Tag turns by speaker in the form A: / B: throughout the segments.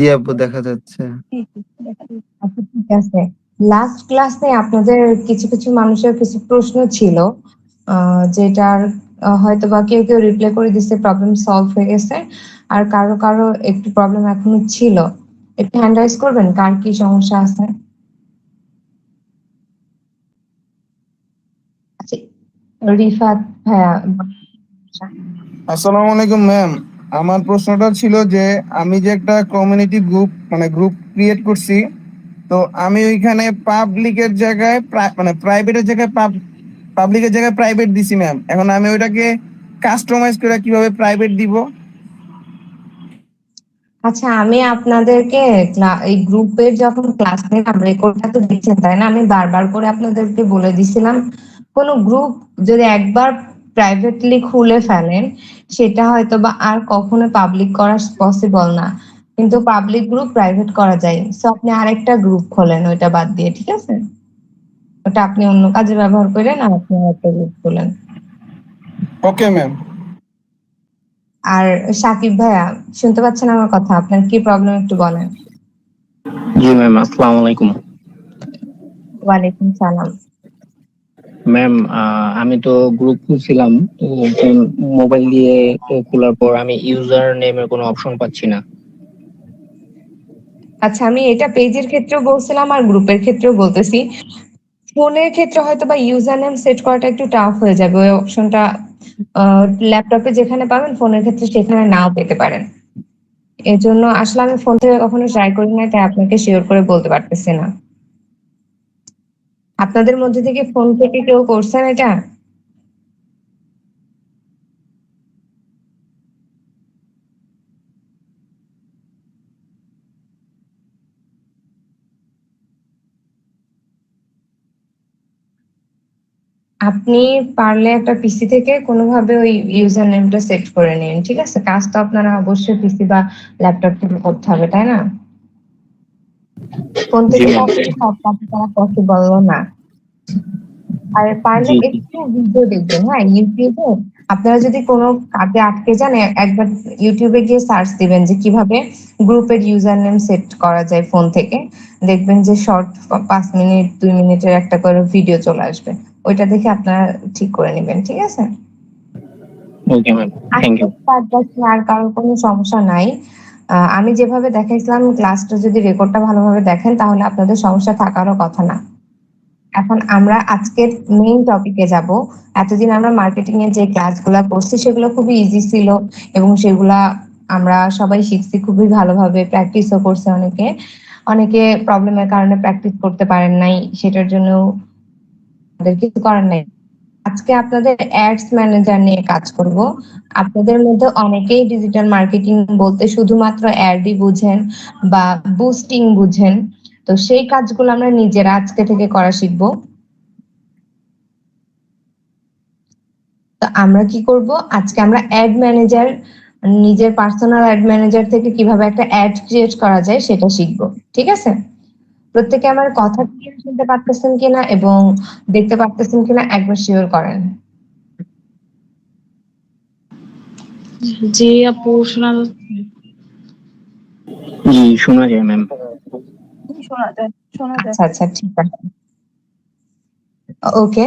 A: জি আপু, দেখা যাচ্ছে।
B: আচ্ছা, ঠিক আছে। লাস্ট ক্লাসে আপনাদের কিছু কিছু মানুষের কিছু প্রশ্ন ছিল, যেটার হয়তো বা কেউ কেউ রিপ্লাই করে দিচ্ছে, প্রবলেম সলভ হয়ে গেছে, আর কারো কারো একটু প্রবলেম এখনো ছিল। একটু হ্যান্ড রাইজ করবেন কার কি সমস্যা আছে। আচ্ছা, রিফাত ভাইয়া।
C: আসসালামু আলাইকুম ম্যাম। আমার প্রশ্নটা ছিল যে আমি যে একটা কমিউনিটি গ্রুপ গ্রুপ ক্রিয়েট করছি, তো আমি ওইখানে পাবলিকের জায়গায় প্রাইভেটের জায়গায় পাবলিকের জায়গায় প্রাইভেট দিছি ম্যাম। এখন আমি ওইটাকে কাস্টমাইজ করে কিভাবে প্রাইভেট দিব?
B: আচ্ছা, আমি আপনাদেরকে এই গ্রুপের যখন ক্লাস নিলাম, রেকর্ডটা তো দিচ্ছেন তাই না? আমি বারবার করে আপনাদেরকে বলে দিছিলাম, কোন গ্রুপ যদি একবার প্রাইভেটলি খুলে ফেলেন, সেটা হয়তো বা আর কখনো পাবলিক করা পসিবল না। কিন্তু পাবলিক গ্রুপ প্রাইভেট করা যায়, সো আপনি আরেকটা গ্রুপ খোলেন ওইটা বাদ দিয়ে, ঠিক আছে? ওটা আপনি অন্য কাজে ব্যবহার করেন, আর আপনি একটা গ্রুপ খোলেন।
C: Okay ma'am.
B: আর সাকিব ভাইয়া, শুনতে পাচ্ছেন আমার কথা? আপনার কি প্রবলেম একটু বলেন।
D: জি ম্যাম, আসসালামু আলাইকুম।
B: ওয়ালাইকুম সালাম।
D: ম্যাম, আমি তো গ্রুপ খুলছিলাম, তো মোবাইল দিয়ে খোলার পর আমি ইউজার নেমের কোনো অপশন পাচ্ছি না।
B: আচ্ছা, আমি এটা পেজের ক্ষেত্রেও বলছিলাম আর গ্রুপের ক্ষেত্রেও বলতেছি। ফোনের ক্ষেত্রে হয়তো বা ইউজার নেম সেট করাটা একটু টাফ হয়ে যাবে, ওই অপশনটা ল্যাপটপে যেখানে পাবেন ফোনের ক্ষেত্রে সেখানে নাও পেতে পারেন। এজন্য আসলে আমি ফোন থেকে কখনো ট্রাই করি না, তাই আপনাকে শিওর করে বলতে পারতেছি না। আপনাদের মধ্যে থেকে ফোন থেকে কেউ করছেন এটা? আপনি পারলে একটা পিসি থেকে কোনোভাবে ওই ইউজার নেমটা সেট করে নিন, ঠিক আছে? কাজ তো আপনারা অবশ্যই পিসি বা ল্যাপটপ থেকে করতে হবে, তাই না? ফোন
D: জি
B: থেকে তো
D: ম্যাম।
B: আসলে সব কাজ করা পসিবল না। আর পারলে
D: জি জি।
B: একটু ভিডিও দেখবেন, হ্যাঁ, ইউটিউবে। আপনারা যদি কোনো কাজে আটকে যান, একবার ইউটিউবে গিয়ে সার্চ দিবেন যে কিভাবে গ্রুপের ইউজার নেম সেট করা যায় ফোন থেকে। দেখবেন যে শর্ট 5 মিনিট 2 মিনিটের একটা করে ভিডিও চলে আসবে, ওইটা দেখে আপনারা ঠিক করে নেবেন, ঠিক আছে?
D: ওকে ম্যাম, থ্যাংক
B: আজকে
D: ইউ।
B: কাজ বাকি আর কারোর কোনো সমস্যা নাই। আমি যেভাবে দেখাইছিলাম ক্লাসটা যদি রেকর্ডটা ভালোভাবে দেখেন, তাহলে আপনাদের সমস্যা থাকারও কথা না। এখন আমরা আজকের মেইন টপিকে যাব। এতদিন আমরা মার্কেটিং এর যে ক্লাসগুলো করছি সেগুলো খুবই ইজি ছিল, এবং সেগুলা আমরা সবাই শিখছি খুবই ভালোভাবে, প্র্যাকটিসও করছে অনেকে। অনেকে প্রবলেমের কারণে প্র্যাকটিস করতে পারেন নাই, সেটার জন্য আমাদের কিছু করার নাই। আজকে আপনাদের অ্যাডস ম্যানেজার নিয়ে কাজ করব। আপনাদের মধ্যে অনেকেই ডিজিটাল মার্কেটিং বলতে শুধুমাত্র অ্যাডই বুঝেন বা বুস্টিং বুঝেন। তো সেই কাজগুলো আমরা নিজেরা আজকে থেকে করা শিখবো। তো আমরা কি করব, আজকে আমরা অ্যাড ম্যানেজার, নিজের পার্সোনাল অ্যাড ম্যানেজার থেকে কিভাবে একটা অ্যাড ক্রিয়েট করা যায় সেটা শিখবো, ঠিক আছে? প্রত্যেকে আমার কথা ক্লিয়ার শুনতে পারতেছেন কিনা এবং দেখতে পারতেছেন কিনা একবার শিওর করেন।
E: জি আপু, শোনা যাচ্ছে।
D: জি, শোনা যায় ম্যাম।
B: আচ্ছা আচ্ছা, ঠিক আছে। ওকে,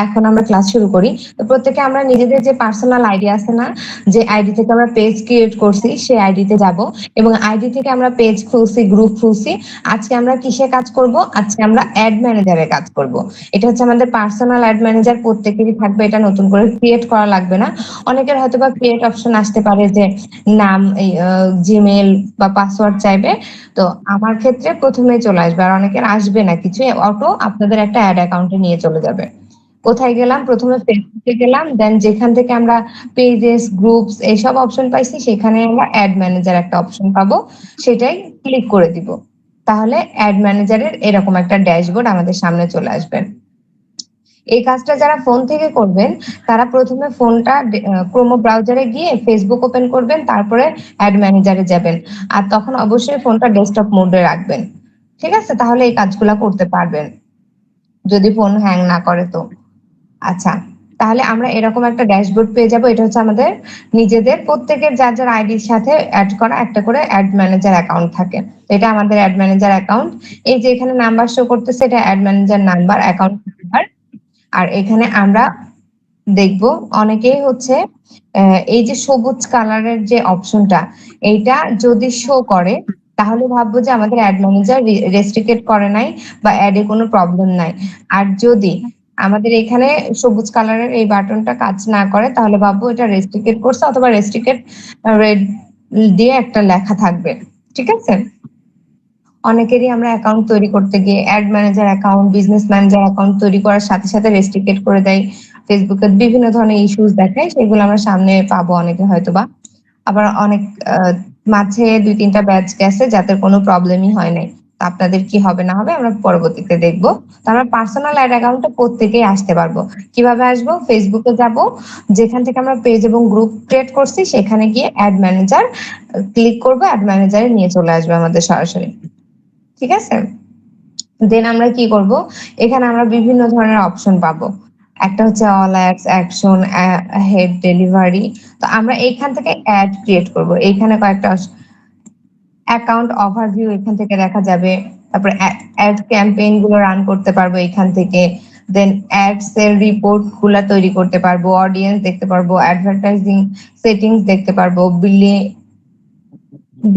B: এখন আমরা ক্লাস শুরু করি। তো প্রত্যেকে আমরা নিজেদের যে পার্সোনাল আইডি আছে না, যে আইডি থেকে আমরা পেজ ক্রিয়েট করছি সেই আইডিতে যাব, এবং আইডি থেকে আমরা পেজ খুলছি, গ্রুপ খুলছি। আজকে আমরা কিসে কাজ করব? আজকে আমরা অ্যাড ম্যানেজারে কাজ করব। এটা হচ্ছে আমাদের পার্সোনাল অ্যাড ম্যানেজার, প্রত্যেকেরই থাকবে, এটা নতুন করে ক্রিয়েট করা লাগবে না। অনেকের হয়তো বা ক্রিয়েট অপশন আসতে পারে যে নাম, জিমেল বা পাসওয়ার্ড চাইবে। তো আমার ক্ষেত্রে প্রথমেই চলে আসবে, আর অনেকের আসবে না কিছু, অটো আপনাদের একটা অ্যাড অ্যাকাউন্টে নিয়ে চলে যাবে। কোথায় গেলাম? প্রথমে ফেসবুকে গেলাম, দেন যেখান থেকে আমরা পেজেস, গ্রুপস এইসব অপশন পাইছি, সেখানে আমরা অ্যাড ম্যানেজার একটা অপশন পাবো, সেটাই ক্লিক করে দিব। তাহলে অ্যাড ম্যানেজারের এরকম একটা ড্যাশবোর্ড আমাদের সামনে চলে আসবে। এই কাজটা যারা ফোন থেকে করবেন, তারা প্রথমে ফোনটা ক্রোম ব্রাউজারে গিয়ে ফেসবুক ওপেন করবেন, তারপরে অ্যাড ম্যানেজারে যাবেন। আর তখন অবশ্যই ফোনটা ডেস্কটপ মোডে রাখবেন, ঠিক আছে? তাহলে এই কাজগুলা করতে পারবেন, যদি ফোন হ্যাং না করে তো। আচ্ছা, তাহলে আমরা এরকম একটা ড্যাশবোর্ড পেয়ে যাব। এটা হচ্ছে আমাদের নিজেদের প্রত্যেকের যার যার আইডির সাথে অ্যাড করা একটা করে অ্যাড ম্যানেজার অ্যাকাউন্ট থাকে। এটা আমাদের অ্যাড ম্যানেজার অ্যাকাউন্ট। এই যে এখানে নাম্বার শো করতেছে, এটা ad manager number, account number. আর এখানে আমরা দেখব অনেকেই হচ্ছে এই যে সবুজ কালারের যে অপশনটা, এইটা যদি শো করে তাহলে ভাববো যে আমাদের অ্যাড ম্যানেজার রেস্ট্রিক্টেড করে নাই বা অ্যাডে কোনো প্রবলেম নাই। আর যদি আমাদের এখানে সবুজ কালারের এই বাটনটা কাজ না করে তাহলে ভাববো এটা রেস্ট্রিক্টেড করছে, অথবা রেস্ট্রিক্টেড রেড দিয়ে একটা লেখা থাকবে। ঠিক আছে? অনেকেরই আমরা অ্যাকাউন্ট তৈরি করতে গিয়ে add manager account, business manager account তৈরি করার সাথে সাথে রেস্ট্রিক্টেড করে দেয়, ফেসবুকে বিভিন্ন ধরনের ইস্যুস দেখায়, সেগুলো আমরা সামনে পাবো অনেকে হয়তোবা। আবার অনেক মাঝে 2-3টা ব্যাচ গেছে যাদের কোনো প্রবলেমই হয় নাই। তো আপনাদের কি হবে না হবে আমরা পরবর্তীতে দেখবো। তো আমরা পার্সোনাল অ্যাড অ্যাকাউন্টে প্রত্যেকেই আসতে পারবো। কিভাবে আসবো? ফেসবুকে যাব, যেখান থেকে আমরা পেজ এবং গ্রুপ ক্রিয়েট করছি সেখানে গিয়ে অ্যাড ম্যানেজার ক্লিক করবো, অ্যাড ম্যানেজারে নিয়ে চলে আসবে আমাদের সরাসরি। ঠিক আছে? দেন আমরা কি করব, এখানে আমরা বিভিন্ন ধরনের অপশন পাবো। একটা হচ্ছে all ads, action, head delivery. তো আমরা এইখান থেকে অ্যাড ক্রিয়েট করব। এইখানে কয়েকটা অ্যাকাউন্ট ওভারভিউ এখান থেকে দেখা যাবে। তারপরে অ্যাড ক্যাম্পেইন গুলো রান করতে পারবো এখান থেকে। দেন অ্যাডস এর রিপোর্ট গুলা তৈরি করতে পারবো, অডিয়েন্স দেখতে পারবো, অ্যাডভার্টাইজিং সেটিংস দেখতে পারবো,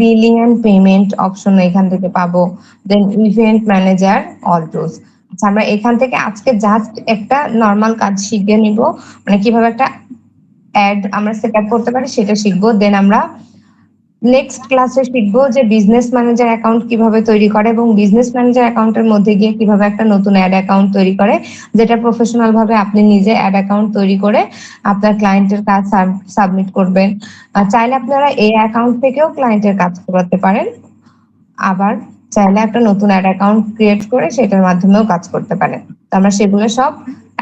B: বিলিং এন্ড পেমেন্ট অপশন এখান থেকে পাবো। দেন ইভেন্ট ম্যানেজার, অল টুলস। আচ্ছা, আমরা এখান থেকে আজকে জাস্ট একটা নর্মাল কাজ শিখে নিব, মানে কিভাবে একটা অ্যাড আমরা সেট আপ করতে পারি সেটা শিখবো। দেন আমরা নেক্সট ক্লাসে শিখবো যে বিজনেস ম্যানেজার অ্যাকাউন্ট কিভাবে তৈরি করে এবং বিজনেস ম্যানেজার অ্যাকাউন্টের মধ্যে গিয়ে কিভাবে একটা নতুন অ্যাড অ্যাকাউন্ট তৈরি করে, যেটা প্রফেশনাল ভাবে আপনি নিজে অ্যাড অ্যাকাউন্ট তৈরি করে আপনার ক্লায়েন্টের কাজ সাবমিট করবেন। চাইলে আপনারা এই অ্যাকাউন্ট থেকেও ক্লায়েন্টের কাজ করাতে পারেন, আবার চাইলে একটা নতুন অ্যাড অ্যাকাউন্ট ক্রিয়েট করে সেটার মাধ্যমেও কাজ করতে পারেন। তো আমরা সেগুলো সব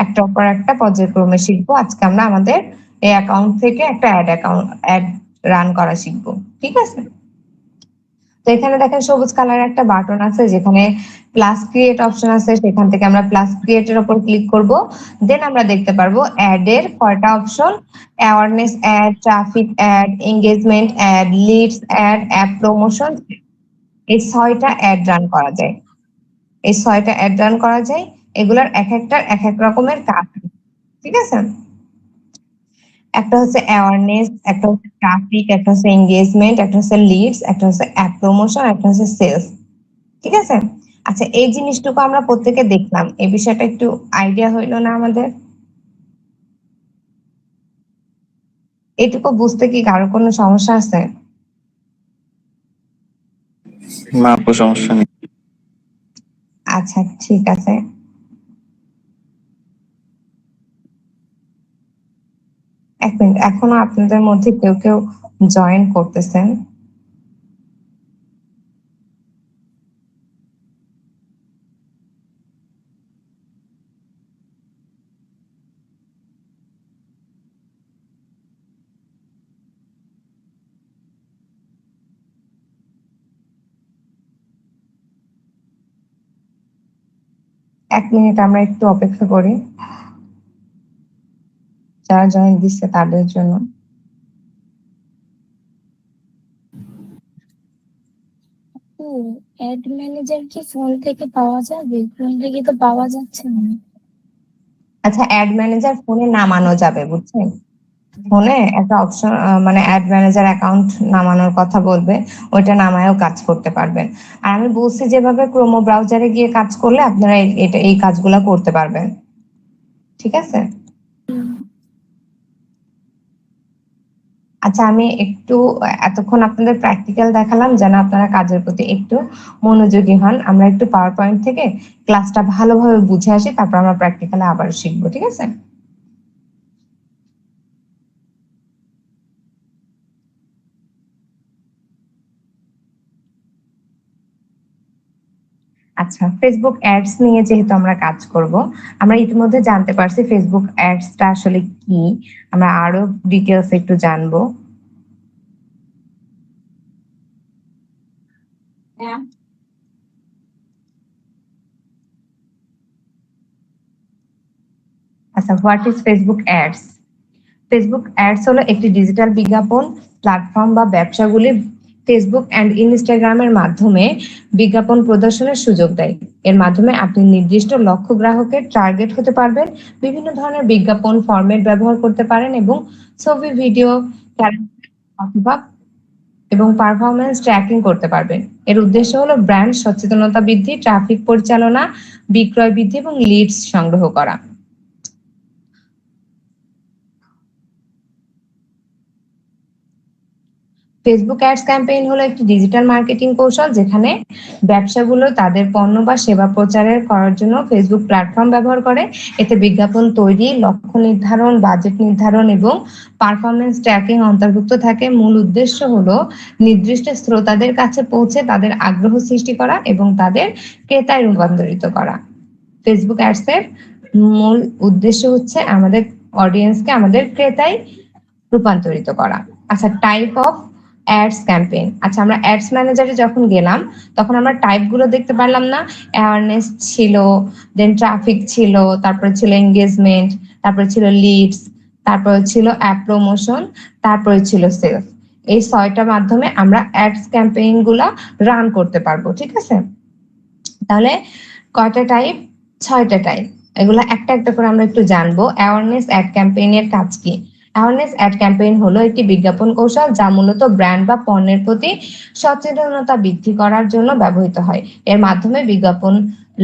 B: একটার পর একটা পর্যায়ক্রমে শিখবো। আজকে আমরা আমাদের এই অ্যাকাউন্ট থেকে একটা অ্যাড রান করা শিখবো। ঠিক আছে? তো এখানে দেখেন সবুজ কালারের একটা বাটন আছে যেখানে প্লাস ক্রিয়েট অপশন আছে, সেখান থেকে আমরা প্লাস ক্রিয়েটের উপর ক্লিক করব। দেন আমরা দেখতে পারবো অ্যাড এর কয়টা option: awareness ad, traffic ad, engagement ad, leads ad, app promotion. এই 6টা অ্যাড রান করা যায়। এই 6টা অ্যাড রান করা যায়। এগুলার এক একটার এক এক রকমের কাজ। ঠিক আছে? একটা হচ্ছে অ্যাওয়ারনেস, একটা হচ্ছে ট্রাফিক, একটা হচ্ছে এঙ্গেজমেন্ট, একটা হচ্ছে লিডস, একটা হচ্ছে অ্যাপ প্রমোশন, একটা হচ্ছে সেলস। ঠিক আছে? আচ্ছা, এই জিনিসটুকু আমরা প্রত্যেকে দেখলাম, এই বিষয়টা একটু আইডিয়া হইলো না আমাদের? এটুকু বুঝতে কি কারো কোনো সমস্যা আছে?
A: না আপু, সমস্যা নেই।
B: আচ্ছা, ঠিক আছে। এক মিনিট, এখনো আপনাদের মধ্যে কেউ কেউ জয়েন করতেছেন। এক মিনিট আমরা একটু অপেক্ষা করি যারা জয়েন দিচ্ছে তাদের জন্য।
E: ও, অ্যাড ম্যানেজার কি ফোন থেকে পাওয়া যাবে? ফোন থেকে তো পাওয়া যাচ্ছে না।
B: আচ্ছা, অ্যাড ম্যানেজার ফোনে নামানো যাবে, বুঝছেন? ফোনে একটা অপশন, মানে অ্যাড ম্যানেজার অ্যাকাউন্ট নামানোর কথা বলবে, ওইটা নামায়ও কাজ করতে পারবেন। আর আমি বলছি যেভাবে ক্রোমো ব্রাউজারে গিয়ে কাজ করলে আপনারা এই কাজগুলা করতে পারবেন। ঠিক আছে? আচ্ছা, আমি একটু এতক্ষণ আপনাদের প্র্যাকটিক্যাল দেখালাম যেন আপনারা কাজের প্রতি একটু মনোযোগী হন। আমরা একটু পাওয়ার পয়েন্ট থেকে ক্লাসটা ভালোভাবে বুঝে আসি, তারপর আমরা প্র্যাকটিক্যালে আবার শিখবো। ঠিক আছে? আচ্ছা, ফেসবুক অ্যাডস নিয়ে যেহেতু আমরা কাজ করব, আমরা ইতিমধ্যে জানতে পারছি ফেসবুক অ্যাডসটা আসলে কি। আমরা আরো ডিটেলস একটু জানবো। আচ্ছা, what is Facebook ads? Facebook ads হলো একটি ডিজিটাল বিজ্ঞাপন প্ল্যাটফর্ম বা ব্যবসাগুলি ফেসবুক অ্যান্ড ইনস্টাগ্রামের মাধ্যমে বিজ্ঞাপন প্রদর্শনের সুযোগ দেয়। এর মাধ্যমে আপনি নির্দিষ্ট লক্ষ্য গ্রাহকের টার্গেট হতে পারবেন, বিভিন্ন ধরনের বিজ্ঞাপন ফরম্যাট ব্যবহার করতে পারেন এবং ছবি, ভিডিও, অথবা এবং পারফরমেন্স ট্র্যাকিং করতে পারবেন। এর উদ্দেশ্য হলো ব্র্যান্ড সচেতনতা বৃদ্ধি, ট্রাফিক পরিচালনা, বিক্রয় বৃদ্ধি এবং লিডস সংগ্রহ করা। ফেসবুক অ্যাডস ক্যাম্পেইন হলো একটি ডিজিটাল মার্কেটিং কৌশল যেখানে ব্যবসাগুলো তাদের পণ্য বা সেবা প্রচারের করার জন্য ফেসবুক প্ল্যাটফর্ম ব্যবহার করে। এতে বিজ্ঞাপন তৈরি, লক্ষ্য নির্ধারণ, বাজেট নির্ধারণ এবং পারফরমেন্স ট্র্যাকিং অন্তর্ভুক্ত থাকে। মূল উদ্দেশ্য হলো নির্দিষ্ট শ্রোতাদের কাছে পৌঁছে তাদের আগ্রহ সৃষ্টি করা এবং তাদের ক্রেতায় রূপান্তরিত করা। ফেসবুক অ্যাডস এর মূল উদ্দেশ্য হচ্ছে আমাদের অডিয়েন্সকে আমাদের ক্রেতায় রূপান্তরিত করা। আচ্ছা, টাইপ অফ অ্যাডস ক্যাম্পেইন। আচ্ছা, আমরা অ্যাডস ম্যানেজারে যখন গেলাম তখন আমরা টাইপ গুলো দেখতে পারলাম না? অ্যাওয়ারনেস ছিল, দেন ট্রাফিক ছিল, তারপরে ছিল এঙ্গেজমেন্ট, তারপরে ছিল লিডস, তারপরে ছিল অ্যাপ প্রমোশন, তারপরে ছিল সেলস। এই 6টা মাধ্যমে আমরা অ্যাডস ক্যাম্পেইন গুলা রান করতে পারবো। ঠিক আছে, তাহলে কয়টা টাইপ? 6টা টাইপ। এগুলা একটা একটা করে আমরা একটু জানবো। অ্যাওয়ারনেস অ্যাড ক্যাম্পেইনের কাজ কি? অ্যাওয়ারনেস অ্যাড ক্যাম্পেইন হলো একটি বিজ্ঞাপন কৌশল যা মূলত ব্র্যান্ড বা পণ্যের প্রতি সচেতনতা বৃদ্ধি করার জন্য ব্যবহৃত হয়। এর মাধ্যমে বিজ্ঞাপন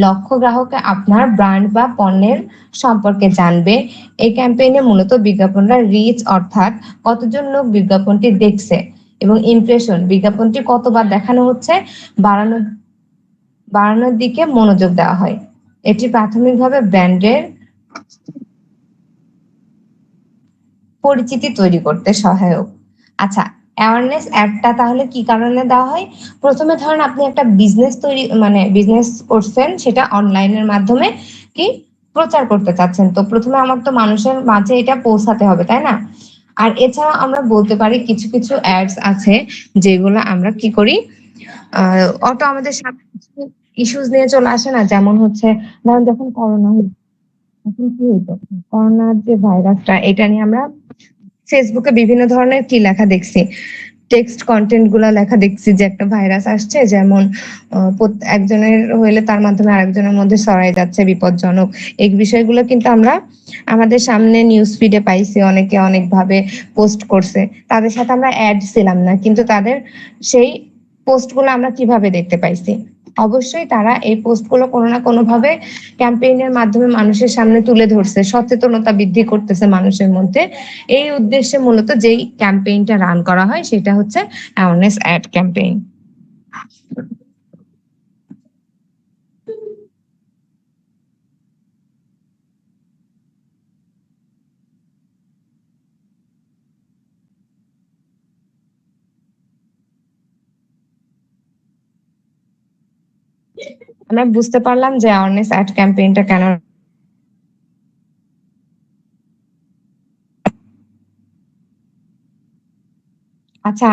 B: লক্ষ্য গ্রাহকে আপনার ব্র্যান্ড বা পণ্যের সম্পর্কে জানবে। এই ক্যাম্পেইনে মূলত বিজ্ঞাপনরা রিচ, অর্থাৎ কতজন লোক বিজ্ঞাপনটি দেখছে, এবং ইমপ্রেশন, বিজ্ঞাপনটি কতবার দেখানো হচ্ছে, বাড়ানোর দিকে মনোযোগ দেওয়া হয়। এটি প্রাথমিকভাবে ব্র্যান্ডের পরিচিতি তৈরি করতে সহায়ক। আচ্ছা, অ্যাওয়ারনেস অ্যাডটা তাহলে কি কারণে দেওয়া হয়? প্রথমে ধরেন আপনি একটা বিজনেস তৈরি মানে বিজনেস করছেন, সেটা অনলাইনের মাধ্যমে কি প্রচার করতে চাচ্ছেন, তো প্রথমে আমার তো মানুষের মাঝে এটা পৌঁছাতে হবে, তাই না? আর এছাড়া আমরা বলতে পারি কিছু কিছু অ্যাডস আছে যেগুলো আমরা কি করি, অত আমাদের সামনে ইস্যুস নিয়ে চলে আসে না, যেমন হচ্ছে ধরেন যখন করোনা হলো, তখন কি হতো, করোনার যে ভাইরাসটা, এটা নিয়ে আমরা ফেসবুকে বিভিন্ন ধরনের কি লেখা দেখছি, টেক্সট কন্টেন্ট গুলা লেখা দেখছি যে একটা ভাইরাস আসছে, যেমন একজনের হইলে তার মাধ্যমে আরেকজনের মধ্যে ছড়াই যাচ্ছে, বিপজ্জনক। এই বিষয়গুলো কিন্তু আমরা আমাদের সামনে নিউজ ফিডে পাইছি, অনেকে অনেক ভাবে পোস্ট করছে, তাদের সাথে আমরা অ্যাড ছিলাম না, কিন্তু তাদের সেই পোস্টগুলো আমরা কিভাবে দেখতে পাইছি? অবশ্যই তারা এই পোস্টগুলো কোনো না কোনো ভাবে ক্যাম্পেইনের মাধ্যমে মানুষের সামনে তুলে ধরছে, সচেতনতা বৃদ্ধি করতেছে মানুষের মধ্যে। এই উদ্দেশ্যে মূলত যেই ক্যাম্পেইনটা রান করা হয় সেটা হচ্ছে অ্যাওয়ারনেস অ্যাড ক্যাম্পেইন। আমরা বুঝতে পারলাম যে অ্যাওয়ারনেস অ্যাড ক্যাম্পেইনটা কেন। আচ্ছা,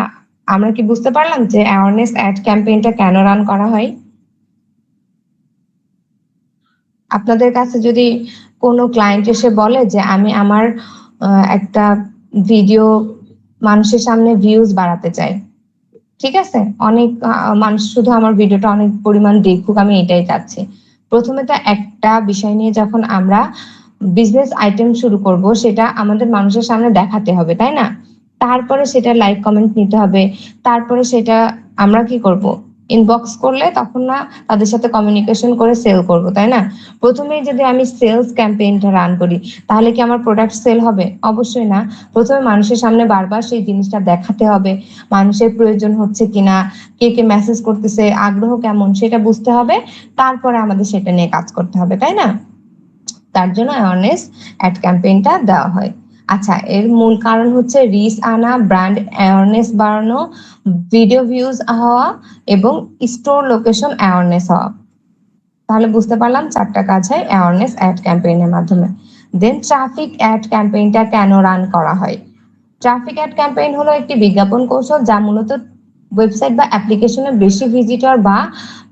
B: আমরা কি বুঝতে পারলাম যে অ্যাওয়ারনেস অ্যাড ক্যাম্পেইনটা কেন রান করা হয়? আপনাদের কাছে যদি কোনো ক্লায়েন্ট এসে বলে যে আমি আমার একটা ভিডিও মানুষের সামনে ভিউজ বাড়াতে চাই, ঠিক আছে, অনেক মানুষ শুধু আমার ভিডিওটা অনেক পরিমাণ দেখুক, আমি এটাই চাচ্ছি। প্রথমে তো একটা বিষয় নিয়ে যখন আমরা বিজনেস আইটেম শুরু করব, সেটা আমাদের মানুষের সামনে দেখাতে হবে, তাই না? তারপরে সেটা লাইক কমেন্ট নিতে হবে, তারপরে সেটা আমরা কি করব, ইনবক্স করলে তখন না তাদের সাথে কমিউনিকেশন করে সেল করব, তাই না? প্রথমেই যদি আমি সেলস ক্যাম্পেইনটা রান করি, তাহলে কি আমার প্রোডাক্ট সেল হবে? অবশ্যই না। প্রথমে মানুষের সামনে বারবার সেই জিনিসটা দেখাতে হবে, মানুষের প্রয়োজন হচ্ছে কিনা, কে কে মেসেজ করতেছে, আগ্রহ কেমন, সেটা বুঝতে হবে, তারপরে আমাদের সেটা নিয়ে কাজ করতে হবে, তাই না? তার জন্য অ্যাওয়ারনেস অ্যাড ক্যাম্পেইনটা দেওয়া হয়। আচ্ছা, এর মূল কারণ হচ্ছে রিচ আনা, ব্র্যান্ড অ্যাওয়ারনেস বাড়ানো, ভিডিও ভিউজ হওয়া এবং স্টোর লোকেশন অ্যাওয়ারনেস হওয়া। তাহলে বুঝতে পারলাম 4টা কাজ হয় অ্যাওয়ারনেস অ্যাড ক্যাম্পেইনের মাধ্যমে। দেন ট্রাফিক অ্যাড ক্যাম্পেইনটা কেন রান করা হয়? ট্রাফিক অ্যাড ক্যাম্পেইন হলো একটি বিজ্ঞাপন কৌশল যা মূলত ওয়েবসাইট বা অ্যাপ্লিকেশনে বেশি ভিজিটর বা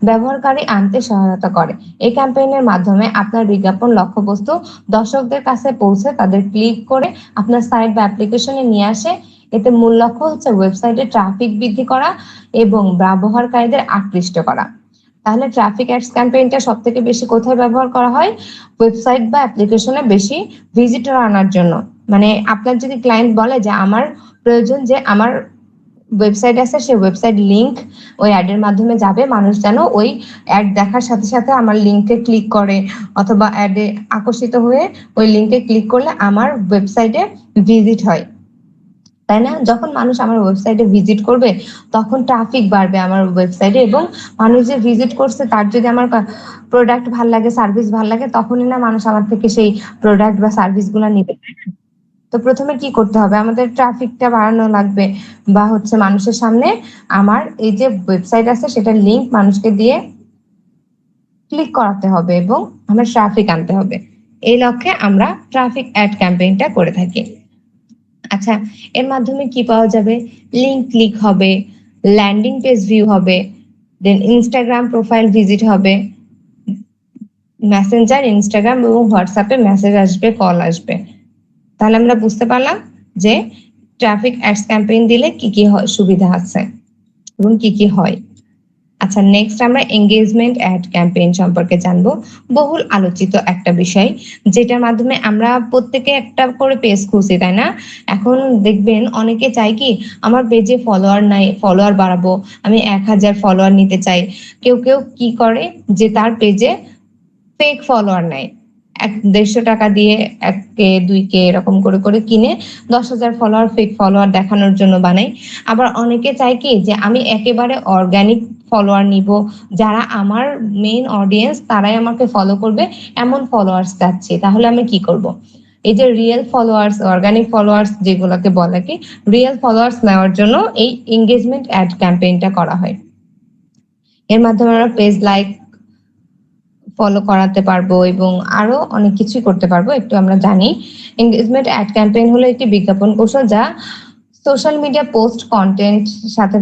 B: ব্যবহারকারী আনতে সহায়তা করে। এই ক্যাম্পেইনের মাধ্যমে আপনার বিজ্ঞাপন লক্ষ্যবস্তু দর্শকদের কাছে পৌঁছে তাদের ক্লিক করে আপনার সাইট বা অ্যাপ্লিকেশনে নিয়ে আসে। এতে মূল লক্ষ্য হচ্ছে ওয়েবসাইটে ট্রাফিক বৃদ্ধি করা এবং ব্যবহারকারীদের আকৃষ্ট করা। তাহলে ট্রাফিক অ্যাডস ক্যাম্পেইনটা সব থেকে বেশি কোথায় ব্যবহার করা হয়? ওয়েবসাইট বা অ্যাপ্লিকেশনে বেশি ভিজিটর আনার জন্য। মানে আপনার যদি ক্লায়েন্ট বলে যে আমার প্রয়োজন যে আমার ওয়েবসাইট আছে, সেই ওয়েবসাইট লিংক ওই অ্যাডের মাধ্যমে যাবে, মানুষ যেন ওই অ্যাড দেখার সাথে সাথে আমার লিংকে ক্লিক করে, অথবা অ্যাডে আকর্ষিত হয়ে ওই লিংকে ক্লিক করলে আমার ওয়েবসাইটে ভিজিট হয়, তাই না? যখন মানুষ আমার ওয়েবসাইটে ভিজিট করবে তখন ট্রাফিক বাড়বে আমার ওয়েবসাইটে, এবং মানুষ যে ভিজিট করছে তার যদি আমার প্রোডাক্ট ভাল লাগে, সার্ভিস ভাল লাগে, তখনই না মানুষ আমার থেকে সেই প্রোডাক্ট বা সার্ভিস গুলা নিবে। তো প্রথমে কি করতে হবে? আমাদের ট্রাফিকটা বাড়ানো লাগবে, বা হচ্ছে মানুষের সামনে আমার এই যে ওয়েবসাইট আছে সেটার লিংক মানুষকে দিয়ে ক্লিক করাতে হবে এবং আমরা ট্রাফিক আনতে হবে। এই লক্ষ্যে আমরা ট্রাফিক অ্যাড ক্যাম্পেইনটা করে থাকি। আচ্ছা, এর মাধ্যমে কি পাওয়া যাবে? লিংক ক্লিক হবে, ল্যান্ডিং পেজ ভিউ হবে, দেন ইনস্টাগ্রাম প্রোফাইল ভিজিট হবে, মেসেঞ্জার, ইনস্টাগ্রাম এবং হোয়াটসঅ্যাপে মেসেজ আসবে, কল আসবে। তাহলে আমরা বুঝতে পারলাম যে ট্রাফিক অ্যাডস ক্যাম্পেইন দিলে কি কি সুবিধা আছে এবং কি কি হয়। আচ্ছা, নেক্সট আমরা এঙ্গেজমেন্ট অ্যাড ক্যাম্পেইন সম্পর্কে জানবো। বহুল আলোচিত একটা বিষয়, যেটার মাধ্যমে আমরা প্রত্যেকে একটা করে পেজ খুঁজি, তাই না? এখন দেখবেন অনেকে চায় কি, আমার পেজে ফলোয়ার নাই, ফলোয়ার বাড়াবো, আমি 1000 ফলোয়ার নিতে চাই। কেউ কেউ কি করে যে তার পেজে ফেক ফলোয়ার নেয়, 150 টাকা দিয়ে 1K 2K এরকম করে করে কিনে 10,000 ফলোয়ার, ফেক ফলোয়ার দেখানোর জন্য বানাই। আবার অনেকে চায় কি যে আমি একেবারে অর্গানিক ফলোয়ার নিব, যারা আমার মেইন অডিয়েন্স তারাই আমাকে ফলো করবে, এমন ফলোয়ার্স চাচ্ছি। তাহলে আমি কি করব? এই যে রিয়েল ফলোয়ার্স, অর্গানিক ফলোয়ার্স যেগুলোকে বলে কি, রিয়েল ফলোয়ার্স নেওয়ার জন্য এই এঙ্গেজমেন্ট অ্যাড ক্যাম্পেইনটা করা হয়। এর মাধ্যমে আমরা পেজ লাইক, ফলো করাতে পারবো এবং আরো অনেক কিছুই করতে পারবো। একটু আমরা জানি, এঙ্গেজমেন্ট অ্যাড ক্যাম্পেইন হলো একটি বিজ্ঞাপন কৌশল যা সোশ্যাল মিডিয়া পোস্ট কন্টেন্ট সাথে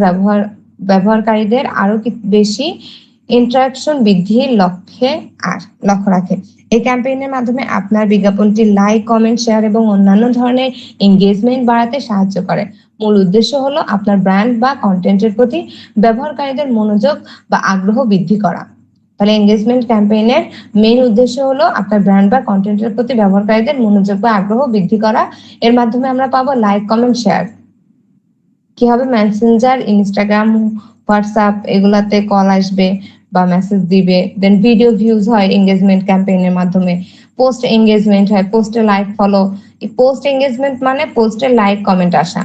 B: ব্যবহারকারীদের আরো বেশি ইন্টারাকশন বৃদ্ধির লক্ষ্য রাখে। এই ক্যাম্পেইনের মাধ্যমে আপনার বিজ্ঞাপনটি লাইক, কমেন্ট, শেয়ার এবং অন্যান্য ধরনের এঙ্গেজমেন্ট বাড়াতে সাহায্য করে। মূল উদ্দেশ্য হলো আপনার ব্র্যান্ড বা কন্টেন্টের প্রতি ব্যবহারকারীদের মনোযোগ বা আগ্রহ বৃদ্ধি করা। তাহলে এঙ্গেজমেন্ট ক্যাম্পেইনের মেইন উদ্দেশ্য হলো আপনার ব্র্যান্ড বা কন্টেন্টের প্রতি ব্যবহারকারীদের মনোযোগ বা আগ্রহ বৃদ্ধি করা। এর মাধ্যমে আমরা পাবো লাইক, কমেন্ট, শেয়ার। কি হবে? মেসেঞ্জার, ইনস্টাগ্রাম, হোয়াটসঅ্যাপ এগুলাতে কল আসবে বা মেসেজ দিবে। দেন ভিডিও ভিউজ হয় এঙ্গেজমেন্ট ক্যাম্পেইনের মাধ্যমে। পোস্ট এঙ্গেজমেন্ট হয়, পোস্টে লাইক, ফলো। এই পোস্ট এঙ্গেজমেন্ট মানে পোস্টে লাইক, কমেন্ট আসা,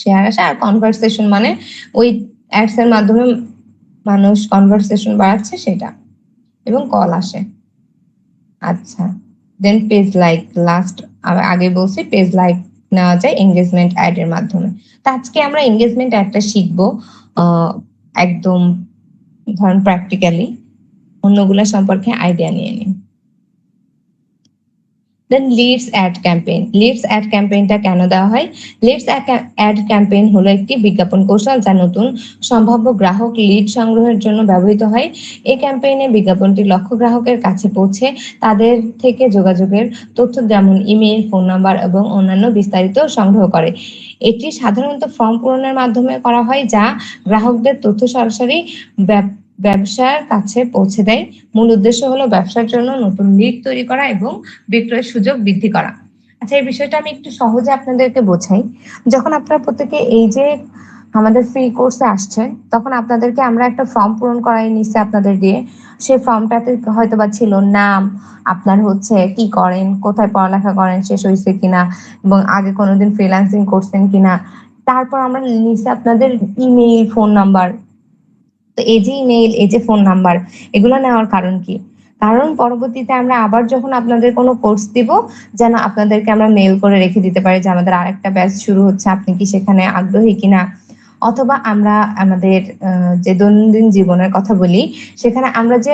B: শেয়ার আসা। আর কনভারসেশন মানে ওই অ্যাডস এর মাধ্যমে মানুষ কনভারসেশন বাড়াচ্ছে সেটা, এবং কল আসে। আচ্ছা, দেন পেজ লাইক, লাস্ট আগে বলছি পেজ লাইক নেওয়া যায় এঙ্গেজমেন্ট অ্যাড এর মাধ্যমে। তো আজকে আমরা এঙ্গেজমেন্ট অ্যাডটা শিখবো একদম ধরেন প্র্যাকটিক্যালি, অন্যগুলা সম্পর্কে আইডিয়া নিয়ে নিন। Then leads ad campaign. Leads ad ক্যাম্পেইনটা কেন দেওয়া হয়? লিডস অ্যাড ক্যাম্পেইন হলো একটি বিজ্ঞাপন কৌশল যা নতুন সম্ভাব্য গ্রাহক লিড সংগ্রহের জন্য ব্যবহৃত হয়। এই ক্যাম্পেইনে বিজ্ঞাপনটি লক্ষ্য গ্রাহকের কাছে পৌঁছে তাদের থেকে যোগাযোগের তথ্য যেমন ইমেল, ফোন নাম্বার এবং অন্যান্য বিস্তারিত সংগ্রহ করে। এটি সাধারণত ফর্ম পূরণের মাধ্যমে করা হয়, যা গ্রাহকদের তথ্য সরাসরি ব্যবসার কাছে পৌঁছে দেয়। মূল উদ্দেশ্য হলো ব্যবসার জন্য নতুন লিড তৈরি করা এবং বিক্রয়ের সুযোগ বৃদ্ধি করা। আচ্ছা, এই বিষয়টা আমি একটু সহজে আপনাদেরকে বোঝাই। যখন আপনারা প্রত্যেকে এই যে আমাদের ফ্রি কোর্সে আসছেন, তখন আপনাদেরকে আমরা একটা ফর্ম পূরণ করাই নিচ্ছি আপনাদের দিয়ে। সেই ফর্মটাতে হয়তোবা ছিল নাম, আপনার হচ্ছে কি করেন, কোথায় পড়ালেখা করেন, শেষ হয়েছে কিনা, এবং আগে কোনোদিন ফ্রিল্যান্সিং করছেন কিনা। তারপর আমরা নিচ্ছি আপনাদের ইমেইল, ফোন নাম্বার। তো এই যে ইমেইল, এই যে ফোন নাম্বার, এগুলো নেওয়ার কারণ কি? কারণ পরবর্তীতে আমরা আবার যখন আপনাদের কোনো কোর্স দিব, যেন আপনাদেরকে আমরা মেইল করে রেখে দিতে পারি যে আমাদের আরেকটা ব্যাচ শুরু হচ্ছে, আপনি কি সেখানে আগ্রহী কিনা। অথবা আমরা আমাদের যে দৈনন্দিন জীবনের কথা বলি, সেখানে আমরা যে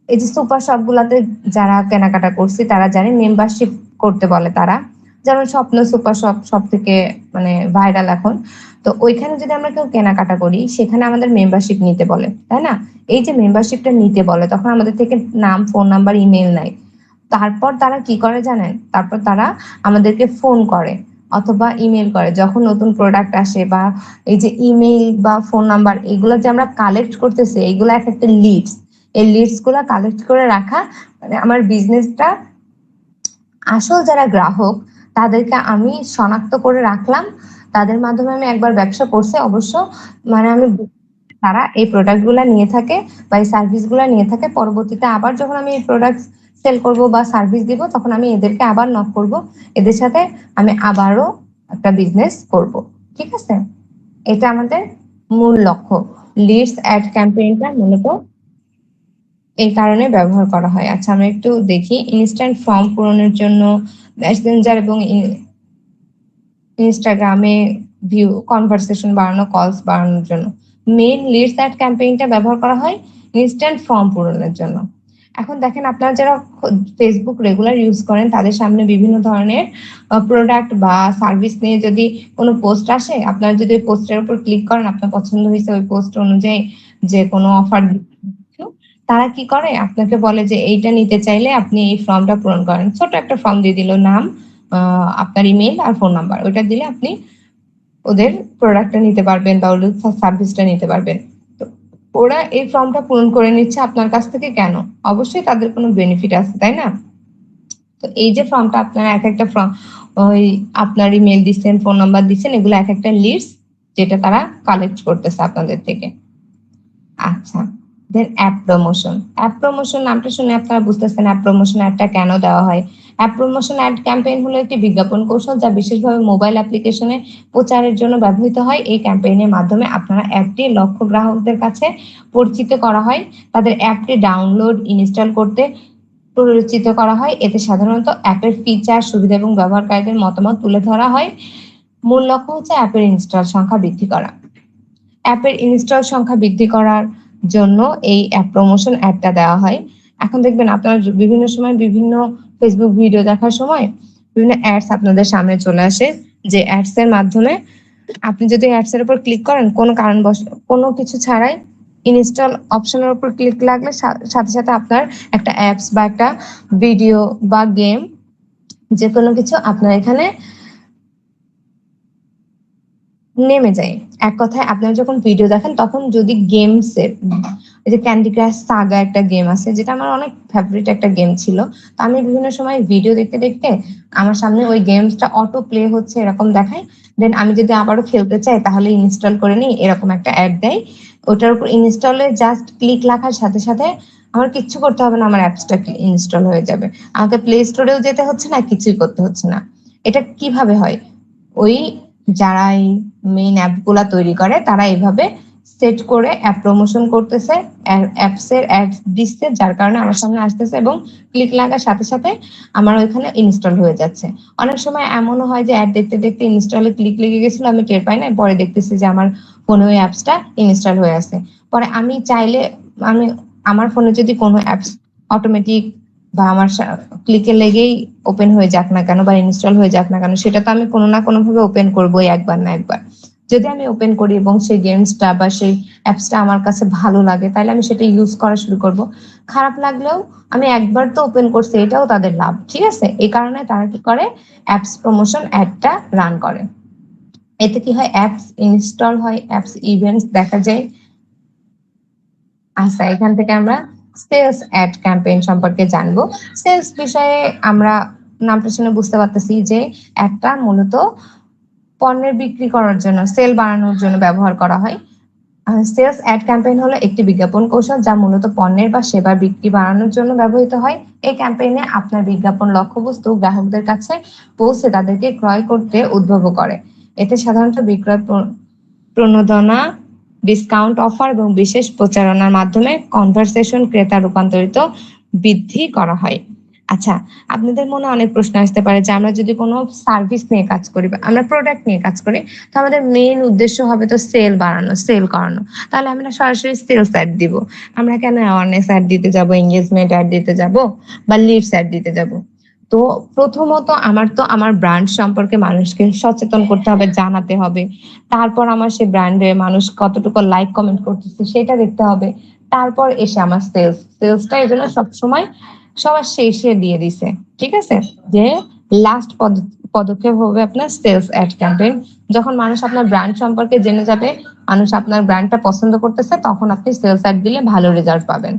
B: এই যে সুপার শপ গুলাতে যারা কেনাকাটা করছি তারা জানে মেম্বারশিপ করতে বলে তারা, যেমন স্বপ্ন সুপার শপ সব থেকে মানে ভাইরাল এখন। তো তো ওইখানে যদি আমরা কেউ কেনাকাটা করি সেখানে আমাদের মেম্বারশিপ নিতে বলে, তাই না? এই যে মেম্বারশিপটা নিতে বলে তখন আমাদের থেকে নাম, ফোন নাম্বার, ইমেল নেয়। তারপর তারা কি করে জানেন? তারপর তারা আমাদেরকে ফোন করে অথবা ইমেল করে যখন নতুন প্রোডাক্ট আসে, বা এই যে ইমেল বা ফোন নাম্বার এগুলো যে আমরা কালেক্ট করতেছি, এগুলো এক একটা লিডস। এই লিডস গুলা কালেক্ট করে রাখা মানে আমার বিজনেসটা আসল যারা গ্রাহক তাদেরকে আমি শনাক্ত করে রাখলাম। তাদের মাধ্যমে আমি একবার ব্যবসা করছি অবশ্য, মানে আমি তারা এই প্রোডাক্ট গুলা নিয়ে থাকে বা এই সার্ভিস গুলা নিয়ে থাকে। পরবর্তীতে আবার যখন আমি এই প্রোডাক্ট সেল করব বা সার্ভিস দিব তখন আমি এদেরকে আবার নক করব, এদের সাথে আমি আবারও একটা বিজনেস করব। ঠিক আছে, এটা আমাদের মূল লক্ষ্য। লিডস অ্যাড ক্যাম্পেইনটা মূলত এই কারণে ব্যবহার করা হয়। আচ্ছা, আমরা একটু দেখি ইনস্ট্যান্ট ফর্ম পূরণের জন্য মেসেঞ্জার এবং ইনস্টাগ্রামে ভিউ, কনভারসেশন বাড়ানো, কলস বাড়ানোর জন্য। মেইন লিডস অ্যাড ক্যাম্পেইনটা ব্যবহার করা হয় ইনস্ট্যান্ট ফর্ম পূরণের জন্য। এখন দেখেন, আপনারা যারা ফেসবুক রেগুলার ইউজ করেন তাদের সামনে বিভিন্ন ধরনের প্রোডাক্ট বা সার্ভিস নিয়ে যদি কোনো পোস্ট আসে, আপনারা যদি ওই পোস্টের উপর ক্লিক করেন, আপনার পছন্দ হয়েছে ওই পোস্ট অনুযায়ী যে কোনো অফার, তারা কি করে আপনাকে বলে যে এইটা নিতে চাইলে আপনি এই ফর্মটা পূরণ করেন। ছোট একটা ফর্ম দিয়ে দিল, নাম, আপনার ইমেল আর ফোন নাম্বার, ওইটা দিলে আপনি ওদের প্রোডাক্টটা নিতে পারবেন বা ওদের সার্ভিসটা নিতে পারবেন। তো ওরা এই ফর্মটা পূরণ করে নিচ্ছে আপনার কাছ থেকে কেন? অবশ্যই তাদের কোনো বেনিফিট আছে, তাই না? তো এই যে ফর্মটা আপনার এক একটা ফর্ম, ওই আপনার ইমেল দিচ্ছেন, ফোন নাম্বার দিচ্ছেন, এগুলো এক একটা লিস্ট যেটা তারা কালেক্ট করতেছে আপনাদের থেকে। আচ্ছা, দেন অ্যাপ প্রমোশন। অ্যাপ প্রমোশন নামটা শুনে আপনারা বুঝতেছেন অ্যাপ প্রমোশন অ্যাডটা কেন দেওয়া হয়। অ্যাপ প্রমোশন অ্যাড ক্যাম্পেইন হলো একটি বিজ্ঞাপন কৌশল যা বিশেষভাবে মোবাইল অ্যাপ্লিকেশনে প্রচারের জন্য ব্যবহৃত হয়। এই ক্যাম্পেইনের মাধ্যমে আপনারা অ্যাপটি লক্ষ্য গ্রাহকদের কাছে পরিচিত করা হয়, তাদের অ্যাপটি ডাউনলোড, ইনস্টল করতে পরিচিত করা হয়। এতে সাধারণত অ্যাপের ফিচার, সুবিধা এবং ব্যবহারকারীদের মতামত তুলে ধরা হয়। মূল লক্ষ্য হচ্ছে অ্যাপের ইনস্টল সংখ্যা বৃদ্ধি করা। অ্যাপের ইনস্টল সংখ্যা বৃদ্ধি করার জন্য এই অ্যাপ প্রমোশন অ্যাডটা দেওয়া হয়। এখন দেখবেন আপনারা বিভিন্ন সময় বিভিন্ন ফেসবুক ভিডিও দেখার সময় বিভিন্ন অ্যাডস আপনাদের সামনে চলে আসে, যে অ্যাডস এর মাধ্যমে আপনি যদি অ্যাডস এর উপর ক্লিক করেন কোনো কারণবশ, কোনো কিছু ছাড়াই ইনস্টল অপশনের উপর ক্লিক লাগলে সাথে সাথে আপনার একটা অ্যাপস বা একটা ভিডিও বা গেম, যে কোনো কিছু আপনার এখানে নেমে যায়। এক কথায় আপনারা যখন ভিডিও দেখেন তখন যদি গেমসের, এই যে ক্যান্ডি ক্রাশ সাগা একটা গেম আছে যেটা আমার অনেক ফেভারিট একটা গেম ছিল, তো আমি বিভিন্ন সময় ভিডিও দেখতে দেখতে আমার সামনে ওই গেমসটা অটো প্লে হচ্ছে এরকম দেখায়। দেন আমি যদি আবারও খেলতে চাই তাহলে ইনস্টল করে নিই, এরকম একটা অ্যাড দেয়। ওটার উপর ইনস্টলে জাস্ট ক্লিক লাগার সাথে সাথে আমার কিচ্ছু করতে হবে না, আমার অ্যাপসটা ইনস্টল হয়ে যাবে। আমাকে প্লে স্টোরেও যেতে হচ্ছে না, কিছুই করতে হচ্ছে না। এটা কিভাবে হয়? ওই যারা এই মেইন অ্যাপ গুলা তৈরি করে তারা এইভাবে সেট করে অ্যাপ প্রমোশন করতেছে, অ্যাপস এর অ্যাড দিচ্ছে, যার কারণে আমার সামনে আসতেছে এবং ক্লিক লাগার সাথে সাথে আমার ওইখানে ইনস্টল হয়ে যাচ্ছে। অনেক সময় এমনও হয় যে অ্যাড দেখতে দেখতে ইনস্টলে ক্লিক লেগে গেছিল, আমি টের পাই না, পরে দেখতেছি যে আমার ফোনে ওই অ্যাপসটা ইনস্টল হয়ে আছে। পরে আমি চাইলে, আমি আমার ফোনে যদি কোনো অ্যাপস অটোমেটিক বা আমার ক্লিকে লেগেই ওপেন হয়ে যাক না কেন বা ইনস্টল হয়ে যাক না কেন, সেটা তো আমি কোনো না কোনো ভাবে ওপেন করবোই একবার না একবার। যদি আমি ওপেন করি এবং সেই গেমসটা বা সেই অ্যাপসটা আমার কাছে ভালো লাগে তাহলে আমি সেটা ইউজ করা শুরু করব। খারাপ লাগলেও আমি একবার তো ওপেন করছি, এটাও তাদের লাভ। ঠিক আছে, এই কারণে তারা কি করে, অ্যাপস প্রমোশন অ্যাডটা রান করে। এতে কি হয়, অ্যাপস ইনস্টল হয়, অ্যাপস ইভেন্টস দেখা যায়। আচ্ছা, এখান থেকে আমরা সেলস অ্যাড ক্যাম্পেইন সম্পর্কে জানবো। সেলস বিষয়ে আমরা নামটা শুনে বুঝতে পারতেছি যে একটা মূলত পণ্যের বিক্রি করার জন্য, সেল বাড়ানোর জন্য ব্যবহার করা হয়। সেলস অ্যাড ক্যাম্পেইন হলো একটি বিজ্ঞাপন কৌশল যা মূলত পণ্যের বা সেবার বিক্রি বাড়ানোর জন্য ব্যবহৃত হয়। এই ক্যাম্পেইনে আপনার বিজ্ঞাপন লক্ষ্যবস্তু গ্রাহকদের কাছে পৌঁছে তাদেরকে ক্রয় করতে উদ্বুদ্ধ করে। এতে সাধারণত বিক্রয় প্রণোদনা, ডিসকাউন্ট অফার এবং বিশেষ প্রচারণার মাধ্যমে কনভারসেশন, ক্রেতা রূপান্তরিত বৃদ্ধি করা হয়। আচ্ছা, আপনাদের মনে অনেক প্রশ্ন আসতে পারে যে আমরা যদি কোনো সার্ভিস নিয়ে কাজ করি বা আমরা প্রোডাক্ট নিয়ে কাজ করি, তো আমাদের মেইন উদ্দেশ্য হবে তো সেল বাড়ানো, সেল করানো। তাহলে আমরা সরাসরি সেলস অ্যাড দিব, আমরা কেন অ্যাওয়ারনেস অ্যাড দিতে যাব, এঙ্গেজমেন্ট অ্যাড দিতে যাব বা লিডস অ্যাড দিতে যাব? তো প্রথমত আমার ব্র্যান্ড সম্পর্কে মানুষকে সচেতন করতে হবে, জানাতে হবে। তারপর আমার সেই ব্র্যান্ডে মানুষ কতটুকু লাইক কমেন্ট করতেছে সেটা দেখতে হবে। তারপর এসে আমার সেলসটা এই জন্য সবসময় সবার শেষে দিয়ে দিছে, ঠিক আছে? যে লাস্ট পদক্ষেপ হবে আপনার সেলস অ্যাড ক্যাম্পেইন। যখন মানুষ আপনার ব্র্যান্ড সম্পর্কে জেনে যাবে, মানুষ আপনার ব্র্যান্ডটা পছন্দ করতেছে, তখন আপনি সেলস অ্যাড দিলে ভালো রেজাল্ট পাবেন।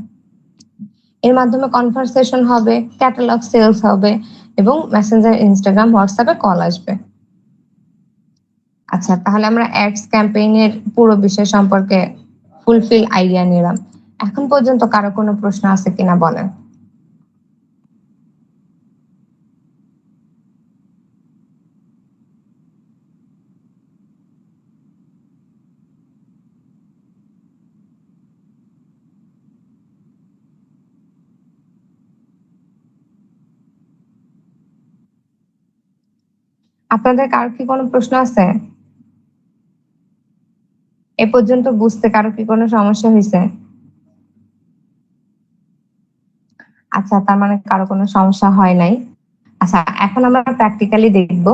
B: এর মাধ্যমে কনভারসেশন হবে, ক্যাটালগ সেলস হবে এবং মেসেঞ্জার, ইনস্টাগ্রাম, হোয়াটসঅ্যাপে কল আসবে। আচ্ছা, তাহলে আমরা অ্যাডস ক্যাম্পেইনের পুরো বিষয় সম্পর্কে ফুলফিল আইডিয়া নিলাম। এখন পর্যন্ত কারো কোনো প্রশ্ন আছে কিনা বলেন। আপনাদের কারো কি কোনো প্রশ্ন আছে? এ পর্যন্ত বুঝতে কারো কি কোনো সমস্যা হয়েছে? আচ্ছা, তার মানে কারো কোনো সমস্যা হয় নাই। আচ্ছা, এখন আমরা প্র্যাকটিক্যালি দেখবো।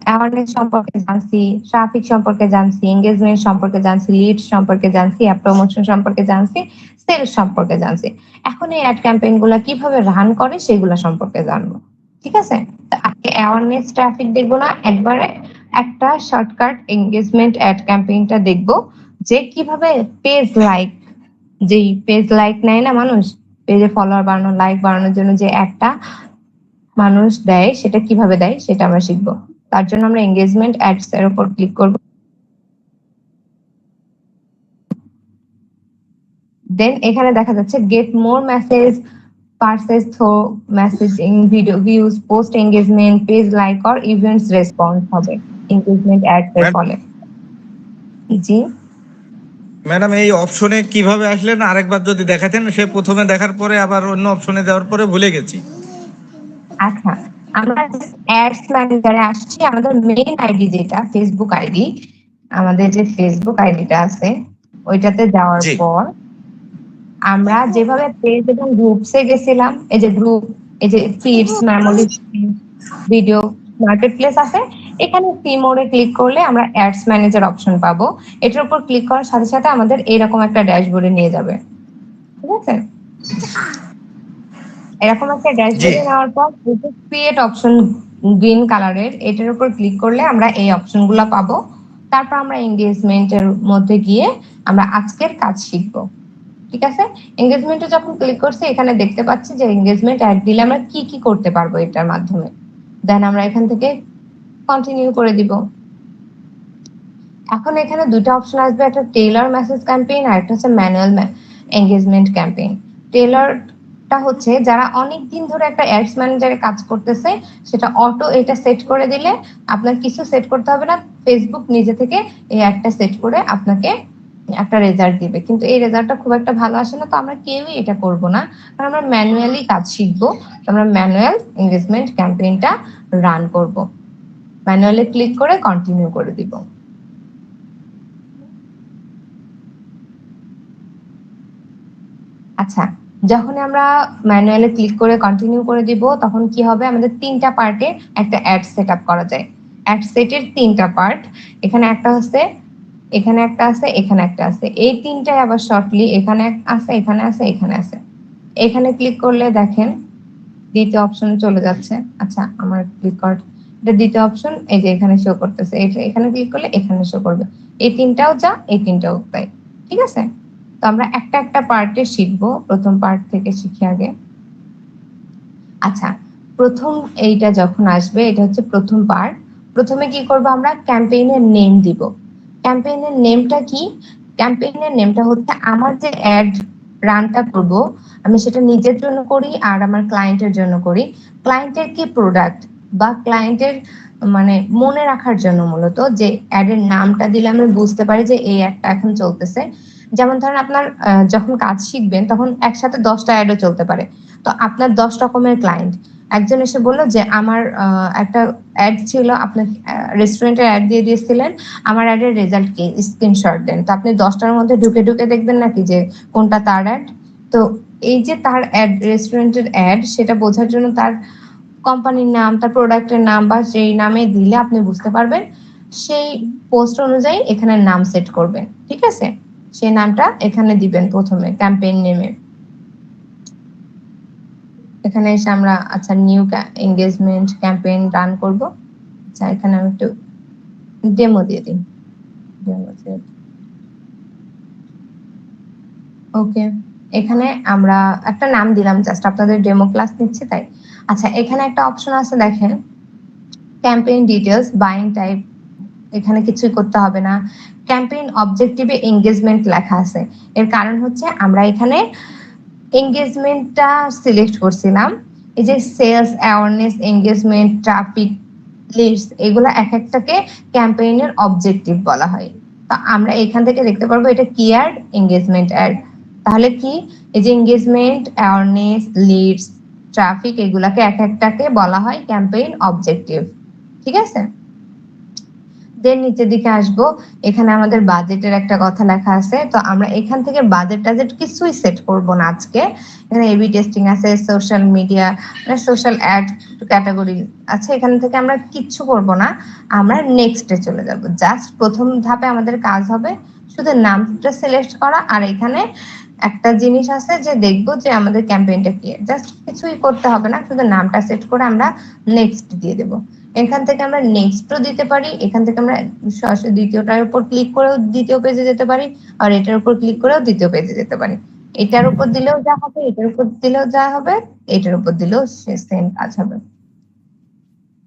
B: অ্যাওয়ারনেস সম্পর্কে জানছি, ট্রাফিক সম্পর্কে জানছি, এঙ্গেজমেন্ট সম্পর্কে জানছি, লিড সম্পর্কে জানছি, অ্যাপ প্রমোশন সম্পর্কে জানছি, সেলস সম্পর্কে জানছি। এখন এই অ্যাড ক্যাম্পেইন গুলা কিভাবে রান করে সেগুলা সম্পর্কে জানবো, ঠিক আছে? অ্যাওয়ারনেস ট্রাফিক দেখবো না, একবারে একটা শর্টকাট এঙ্গেজমেন্ট অ্যাড ক্যাম্পেইনটা দেখবো, যে কিভাবে পেজ লাইক, যেই পেজ লাইক নেয় না মানুষ, পেজে ফলোয়ার বাড়ানো, লাইক বাড়ানোর জন্য যে একটা মানুষ দেয়, সেটা কিভাবে দেয় সেটা আমরা শিখবো। তার জন্য আমরা এঙ্গেজমেন্ট অ্যাডস এর উপর ক্লিক করব। দেন এখানে দেখা যাচ্ছে get more message, purchase through messaging, video views, post engagement, page like or events response হবে এঙ্গেজমেন্ট অ্যাডস এর ফলে। জি
F: ম্যাডাম, এই অপশনে কিভাবে আসলেন আরেকবার যদি দেখাতেন। সে প্রথমে দেখার পরে আবার অন্য অপশনে যাওয়ার পরে ভুলে গেছি।
B: আচ্ছা, আমরা অ্যাডস ম্যানেজারে আসছি। আমাদের মেইন আইডি যেটা ফেসবুক আইডি, আমাদের যে ফেসবুক আইডিটা আছে ওইটাতে যাওয়ার
F: জি।
B: পর আমরা যেভাবে পেজ এবং গ্রুপসে গেছিলাম, এই যে গ্রুপ, এই যে feeds, memory, video, market place আছে, এখানে সি মোডে ক্লিক করলে আমরা অ্যাডস ম্যানেজার অপশন পাবো। এটার উপর ক্লিক করার সাথে সাথে আমাদের এরকম একটা ড্যাশবোর্ডে নিয়ে যাবে, ঠিক আছে? এরকম একটা ড্যাশবোর্ডে নেওয়ার পর ক্রিয়েট অপশন গ্রিন কালারের, এটার উপর ক্লিক করলে আমরা এই অপশন গুলা পাবো। তারপর আমরা এঙ্গেজমেন্টের মধ্যে গিয়ে আমরা আজকের কাজ শিখবো, ঠিক আছে? এঙ্গেজমেন্টে যখন ক্লিক করছি, এখানে দেখতে পাচ্ছি যে এঙ্গেজমেন্ট অ্যাড দিলে আমরা কি কি করতে পারবো এটার মাধ্যমে। দেন আমরা এখান থেকে কন্টিনিউ করে দিব। এখন এখানে দুটো অপশন আসবে, একটা টেইলর মেসেজ ক্যাম্পেইন আর একটা হচ্ছে ম্যানুয়াল এঙ্গেজমেন্ট ক্যাম্পেইন। টেইলরটা হচ্ছে যারা অনেক দিন ধরে একটা অ্যাডস ম্যানেজারে কাজ করতেছে, সেটা অটো এটা সেট করে দিলে আপনার কিছু সেট করতে হবে না, ফেসবুক নিজে থেকে এই অ্যাডটা সেট করে আপনাকে একটা রেজাল্ট দিবে। কিন্তু এই রেজাল্টটা খুব একটা ভালো আসে না, তো আমরা কেউই এটা করব না, কারণ আমরা ম্যানুয়ালি কাজ শিখবো। আমরা ম্যানুয়াল এঙ্গেজমেন্ট ক্যাম্পেইনটা রান করব। ম্যানুয়ালি ক্লিক করে কন্টিনিউ করে দিব। আচ্ছা, যখন আমরা ম্যানুয়ালি ক্লিক করে কন্টিনিউ করে দিব, তখন কি হবে, আমাদের তিনটা পার্টে একটা অ্যাড সেট আপ করা যায়। অ্যাড সেটের তিনটা পার্ট, এখানে একটা হচ্ছে, এখানে একটা আছে, এখানে একটা আছে। এই তিনটাই আবার শর্টলি এখানে আছে, এখানে আছে, এখানে আছে। এখানে ক্লিক করলে দেখেন দ্বিতীয় অপশন চলে যাচ্ছে। আচ্ছা, আমার ক্লিক কর, এটা দ্বিতীয় অপশন, এই যে এখানে শো করতেছে, এটা এখানে ক্লিক করলে এখানে শো করবে। এই তিনটাও যা, এই তিনটাও তাই, ঠিক আছে? তো আমরা একটা একটা পার্টে শিখবো। প্রথম পার্ট থেকে শিখি আগে। আচ্ছা, প্রথম এইটা যখন আসবে, এটা হচ্ছে প্রথম পার্ট। প্রথমে কি করব, আমরা ক্যাম্পেইনের নেম দিব। ক্যাম্পেইনের নেমটা কি? ক্যাম্পেইনের নেমটা হচ্ছে আমার যে অ্যাড রানটা করব, আমি সেটা নিজের জন্য করি আর আমার ক্লায়েন্টের জন্য করি। ক্লায়েন্টের কি প্রোডাক্ট বা ক্লায়েন্টের মানে মনে রাখার জন্য মূলত যে অ্যাডের নামটা দিলে আমি বুঝতে পারি যে এই অ্যাডটা এখন চলতেছে। যেমন ধরেন আপনার যখন কাজ শিখবেন তখন একসাথে 10টা অ্যাডও চলতে পারে। তো আপনার 10 রকমের ক্লায়েন্ট, একজন এসে বললো যে আমার একটা অ্যাড ছিল, আপনার রেস্টুরেন্টের অ্যাড দিয়ে দিয়েছিলেন, আমার অ্যাডের রেজাল্ট কি, স্ক্রিনশট দেন। তো আপনি 10টার মধ্যে ঢুকে ঢুকে দেখবেন নাকি যে কোনটা তার অ্যাড। তো এই যে তার অ্যাড, রেস্টুরেন্টের অ্যাড, সেটা বোঝার জন্য তার কোম্পানির নাম, তার প্রোডাক্টের নাম বা সেই নামে দিলে আপনি বুঝতে পারবেন। সেই পোস্ট অনুযায়ী এখানে নাম সেট করবেন, ঠিক আছে? সেই নামটা এখানে দিবেন প্রথমে ক্যাম্পেইন নেমে। এখানে এসে আমরা আচ্ছা নিউ এঙ্গেজমেন্ট ক্যাম্পেইন রান করব। আচ্ছা এখানে আমি একটু ডেমো দিয়ে দিই। Demo set. ওকে, এখানে আমরা একটা নাম দিলাম, জাস্ট আপনাদের ডেমো ক্লাস নিচ্ছে তাই। আচ্ছা এখানে একটা অপশন আছে দেখেন, ক্যাম্পেইন ডিটেইলস, বাইং টাইপ, এখানে কিছুই করতে হবে না। ক্যাম্পেইন অবজেক্টিভে এঙ্গেজমেন্ট লেখা আছে, এর কারণ হচ্ছে আমরা এখানে এঙ্গেজমেন্টটা সিলেক্ট করছিলাম। এই যে sales, awareness, engagement, traffic, leads, এগুলা এক একটাকে ক্যাম্পেইনের অবজেক্টিভ বলা হয়। তো আমরা এখান থেকে দেখতে পারবো এটা কি অ্যাড, এঙ্গেজমেন্ট অ্যাড। তাহলে কি, এই যে এঙ্গেজমেন্ট, অ্যাওয়ারনেস, লিডস, ট্রাফিক, এগুলাকে এক একটাকে বলা হয় ক্যাম্পেইন অবজেক্টিভ, ঠিক আছে? দেন নিচের দিকে আসবো, এখানে আমাদের বাজেটের একটা কথা লেখা আছে। তো আমরা এখান থেকে বাজেট টাজেট কিছুই সেট করব না আজকে। এখানে এবি টেস্টিং আছে, social media, social add category আছে, এখান থেকে আমরা কিচ্ছু করব না। আমরা নেক্সটে চলে যাব। জাস্ট প্রথম ধাপে আমাদের কাজ হবে শুধু নামটা সিলেক্ট করা, আর এখানে একটা জিনিস আছে যে দেখবো যে আমাদের ক্যাম্পেইনটা কি। জাস্ট কিছুই করতে হবে না, শুধু নামটা সেট করে আমরা নেক্সট দিয়ে দেবো। এখান থেকে আমরা নেক্সটও দিতে পারি, এখান থেকে আমরা সরাসরি দ্বিতীয়টার উপর ক্লিক করেও দ্বিতীয় পেজে যেতে পারি, আর এটার উপর ক্লিক করেও দ্বিতীয় পেজে যেতে পারি। এটার উপর দিলেও যা হবে, এটার উপর দিলেও যা হবে, এটার উপর দিলেও সেম কাজ হবে।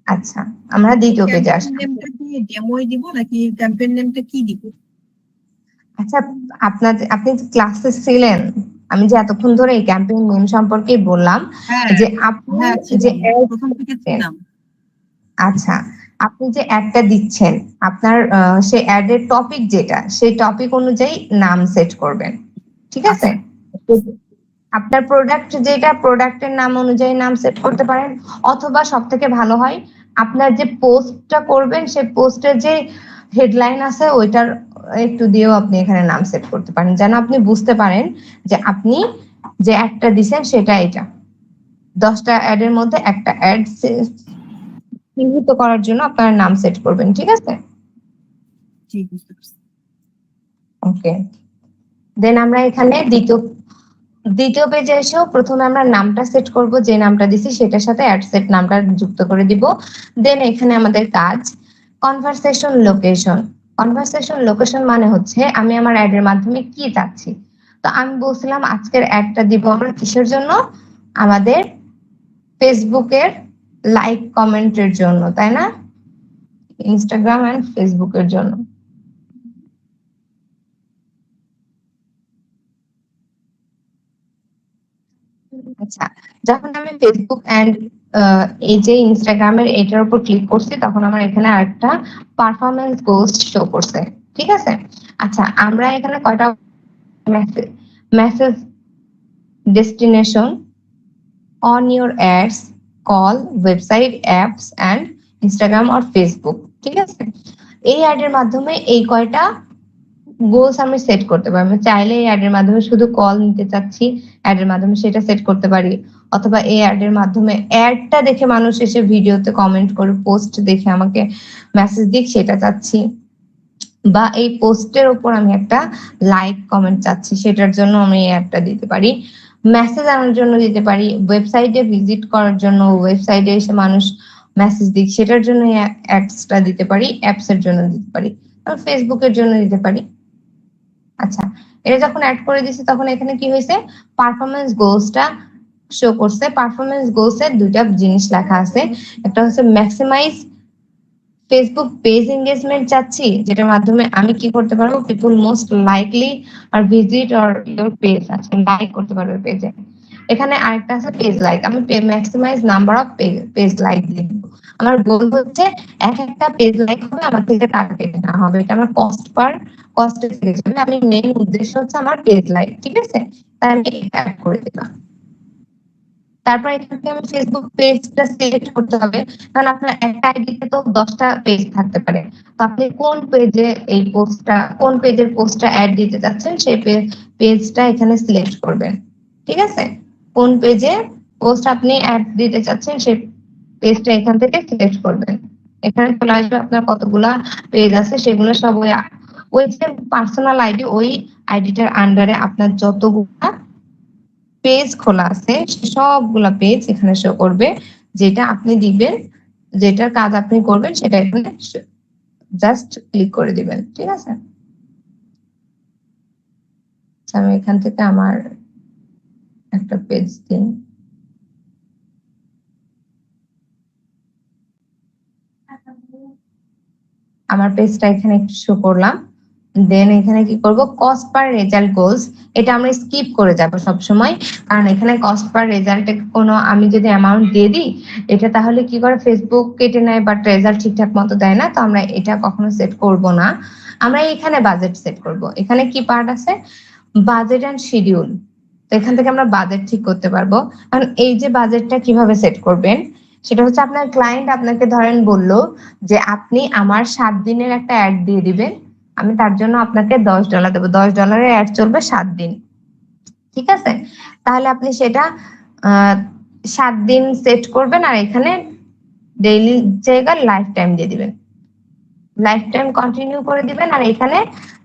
B: আচ্ছা আমরা দ্বিতীয় পেজে আসি।
G: নেমটা কি ডেমোই দিব নাকি ক্যাম্পেইন নেমটা কি দিব?
B: আচ্ছা আপনি ক্লাসে ছিলেন, আমি যে এতক্ষণ ধরে এই ক্যাম্পেইন নেম সম্পর্কে বললাম যে আপনি যে
G: প্রথম থেকে ছিলাম।
B: আচ্ছা আপনি যে অ্যাডটা দিচ্ছেন, আপনার সেই অ্যাডের টপিক যেটা, সেই টপিক অনুযায়ী নাম সেট করবেন, ঠিক আছে? আপনার প্রোডাক্ট যেটা, প্রোডাক্টের নাম অনুযায়ী নাম সেট করতে পারেন, অথবা সব থেকে ভালো হয় আপনার যে পোস্টটা করবেন সেই পোস্টের যে হেডলাইন আছে ওইটার একটু দিয়েও আপনি এখানে নাম সেট করতে পারেন, যেন আপনি বুঝতে পারেন যে আপনি যে অ্যাডটা দিচ্ছেন সেটা এটা। 10টা অ্যাডের মধ্যে একটা অ্যাড চিহ্নিত করার জন্য আপনার নাম সেট করবেন, ঠিক আছে? ওকে, দেন আমরা এখানে দ্বিতীয় পেজে এসেও প্রথমে আমরা নামটা সেট করব, যে নামটা দিছি সেটার সাথে অ্যাড সেট নামটা যুক্ত করে দিব। দেন এখানে আমাদের কাজ কনভারসেশন লোকেশন। কনভারসেশন লোকেশন মানে হচ্ছে আমি আমার অ্যাড এর মাধ্যমে কি চাচ্ছি। তো আমি বলছিলাম আজকের অ্যাডটা দিব আমরা কিসের জন্য, আমাদের ফেসবুকের লাইক কমেন্টের জন্য, তাই না? ইনস্টাগ্রাম এন্ড ফেসবুকের জন্য। আচ্ছা যখন আমি ফেসবুক এন্ড এই যে ইনস্টাগ্রামের এটার উপর ক্লিক করছি, তখন আমার এখানে আরেকটা পারফরমেন্স গোলস শো করছে, ঠিক আছে? আচ্ছা আমরা এখানে কয়টা message, destination, on your ads, call, website, apps and Instagram or Facebook, ঠিক আছে? এই অ্যাড এর মাধ্যমে এই কয়টা গোলস আমি সেট করতে পারি। আমি চাইলে এই অ্যাড এর মাধ্যমে শুধু কল নিতে চাচ্ছি, অ্যাড এর মাধ্যমে সেটা সেট করতে পারি, অথবা এই অ্যাড এর মাধ্যমে অ্যাডটা দেখে মানুষ এসে ভিডিওতে কমেন্ট করে, পোস্ট দেখে আমাকে মেসেজ দিক সেটা চাচ্ছি, বা এই পোস্টের উপর আমি একটা লাইক কমেন্ট চাচ্ছি সেটার জন্য আমি এই অ্যাডটা দিতে পারি। মেসেজ আনার জন্য দিতে পারি, ওয়েবসাইটে ভিজিট করার জন্য, ওয়েবসাইটে এসে মানুষ মেসেজ দিক সেটার জন্য অ্যাডসটা দিতে পারি, অ্যাপস এর জন্য দিতে পারি, ফেসবুকের জন্য দিতে পারি। আচ্ছা এটা যখন অ্যাড করে দিছি তখন এখানে কি হয়েছে, পারফরমেন্স গোলসটা শো করছে। পারফরমেন্স গোলস এর দুইটা জিনিস লেখা আছে, একটা হচ্ছে ম্যাক্সিমাইজ ফেসবুক পেজ এঙ্গেজমেন্ট চাচ্ছি, যেটার মাধ্যমে আমি কি করতে পারবো, পিপল মোস্ট লাইকলি আর ভিজিট অর ইওর পেজ, আছে লাইক করতে পারবে পেজে। এখানে আরেকটা আছে পেজ লাইক, আমি maximize number of page like লিখবো। আমার গোল হচ্ছে এক একটা পেজ লাইক হবে আমার থেকে টার্গেট না হবে, এটা আমার কস্টে থেকে যাবে। আমি মেইন উদ্দেশ্য হচ্ছে আমার পেজ লাইক, ঠিক আছে? তাই আমি এটা অ্যাড করে দিলাম। তারপর এখান থেকে আমি ফেসবুক পেজটা সিলেক্ট করতে হবে, কারণ আপনার একটা আইডিতে তো 10টা পেজ থাকতে পারে। তো আপনি কোন পেজে এই পোস্টটা, কোন পেজের পোস্টটা অ্যাড দিতে চাচ্ছেন সেই পেজটা এখানে সিলেক্ট করবেন, ঠিক আছে? কোন পেজে পোস্ট আপনি অ্যাড দিতে চাচ্ছেন সেই পেজটা এখান থেকে সিলেক্ট করবেন। এখানে চলে আসবে আপনার কতগুলা পেজ আছে সেগুলো সব ওই যে পার্সোনাল আইডি, ওই আইডিটার আন্ডারে আপনার যতগুলা পেজ খোলা আছে সবগুলা পেজ এখানে শো করবে। যেটা আপনি দিবেন, যেটার কাজ আপনি করবেন সেটা এখানে জাস্ট ক্লিক করে দিবেন। ঠিক আছে, আমি এখান থেকে আমার একটা পেজ দিই। আমার পেজটা এখানে একটু শো করলাম। দেন এখানে কি করব, কস্ট পার রেজাল্ট গোলস, এটা আমরা স্কিপ করে যাব সব সময়, কারণ এখানে কস্ট পার রেজাল্টে কোনো আমি যদি অ্যামাউন্ট দিয়ে দিই এটা তাহলে কি করে ফেসবুক কেটে নেয়, বাট রেজাল্ট ঠিকঠাক মতো দেয় না, তো আমরা এটা কখনো সেট করব না। আমরা এখানে বাজেট সেট করব। এখানে কি পার্ট আছে, বাজেট এন্ড শিডিউল। তো এখান থেকে আমরা বাজেট ঠিক করতে পারবো। কারণ এই যে বাজেটটা কিভাবে সেট করবেন সেটা হচ্ছে, আপনার ক্লায়েন্ট আপনাকে ধরেন বললো যে আপনি আমার 7 দিনের একটা অ্যাড দিয়ে দিবেন, আমি তার জন্য আপনাকে $10 দেবো, $10 অ্যাড চলবে 7 দিন। ঠিক আছে, তাহলে আপনি সেটা 7 দিন সেট করবেন, আর এখানে ডেইলি জায়গায় লাইফ টাইম দিয়ে দিবেন, লাইফ টাইম কন্টিনিউ করে দিবেন। আর এখানে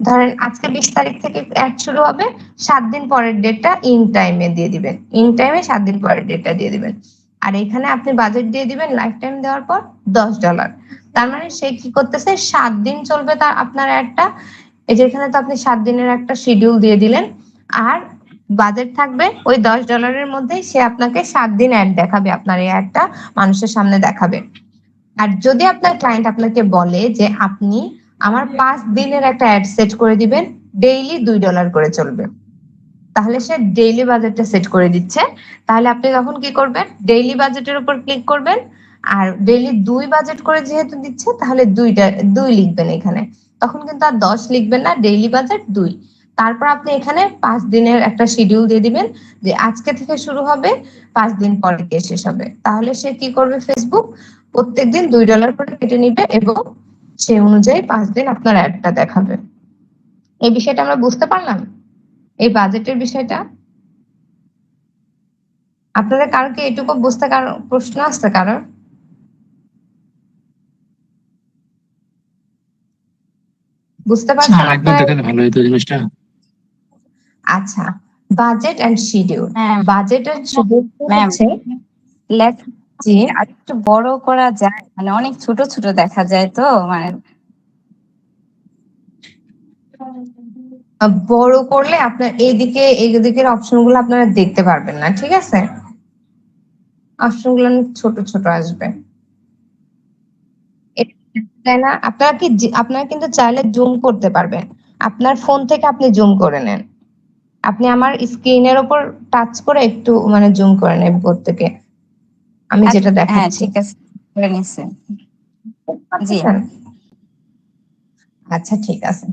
B: ধরেন আজকে 20 তারিখ থেকে অ্যাড শুরু হবে, 7 দিন পরের ডেটটা ইন টাইমে দিয়ে দিবেন, ইন টাইমে 7 দিন পরের ডেটটা দিয়ে দিবেন। আর এখানে আপনি বাজেট দিয়ে দিবেন লাইফ টাইম দেওয়ার পর $10। তার মানে সে কি করতেছে, 7 দিন চলবে তার আপনার অ্যাডটা। এই যে এখানে তো আপনি 7 দিনের একটা শিডিউল দিয়ে দিলেন, আর বাজেট থাকবে ওই $10 মধ্যেই সে আপনাকে 7 দিন অ্যাড দেখাবে, আপনার এই অ্যাডটা মানুষের সামনে দেখাবে। আর যদি আপনার ক্লায়েন্ট আপনাকে বলে যে আপনি আমার 5 দিনের একটা অ্যাড সেট করে দিবেন, ডেইলি $2 করে চলবে, তাহলে সে ডেইলি বাজেটটা সেট করে দিচ্ছে। তাহলে আপনি তখন কি করবেন, ডেইলি বাজেটের উপর ক্লিক করবেন, আর ডেইলি 2 বাজেট করে যেহেতু দিচ্ছে তাহলে 2 লিখবেন এখানে, তখন কিন্তু আর 10 লিখবেন না, ডেইলি বাজেট 2। তারপর আপনি এখানে 5 দিনের একটা শিডিউল দিয়ে দিবেন, যে আজকে থেকে শুরু হবে, 5 দিন পরে গিয়ে শেষ হবে। তাহলে সে কি করবে, ফেসবুক প্রত্যেকদিন $2 করে কেটে নিবে এবং সে অনুযায়ী 5 দিন আপনার অ্যাডটা দেখাবে। এই বিষয়টা আমরা বুঝতে পারলাম, এই বাজেটের বিষয়টা। আপনাদের কারো কি এটুকু বুঝতে কারো প্রশ্ন আসছে কারো? বুঝতে পারছেন আপনারা?
H: ভালো হতো জিনিসটা।
B: আচ্ছা, বাজেট এন্ড শিডিউল।
I: হ্যাঁ
B: বাজেট এন্ড শিডিউল
I: ম্যাম,
B: হচ্ছে
I: লেখা
B: যে
I: আর একটু বড় করা যায়, মানে অনেক ছোট ছোট দেখা যায় তো, মানে
B: বড় করলে আপনার এইদিকের অপশনগুলো আপনারা দেখতে পারবেন না। ঠিক আছে, অপশনগুলো অনেক ছোট ছোট আসবে, তাই না? আপনারা কিন্তু চাইলে জুম করতে পারবেন, আপনার ফোন থেকে আপনি জুম করে নেন। আপনি আমার স্ক্রিনের উপর টাচ করে একটু মানে জুম করে নেন প্রত্যেকে, আমি যেটা
I: হ্যাঁ
B: দেখাচ্ছি।
I: ঠিক আছে, করে নিচ্ছি। জি
B: আচ্ছা ঠিক আছে,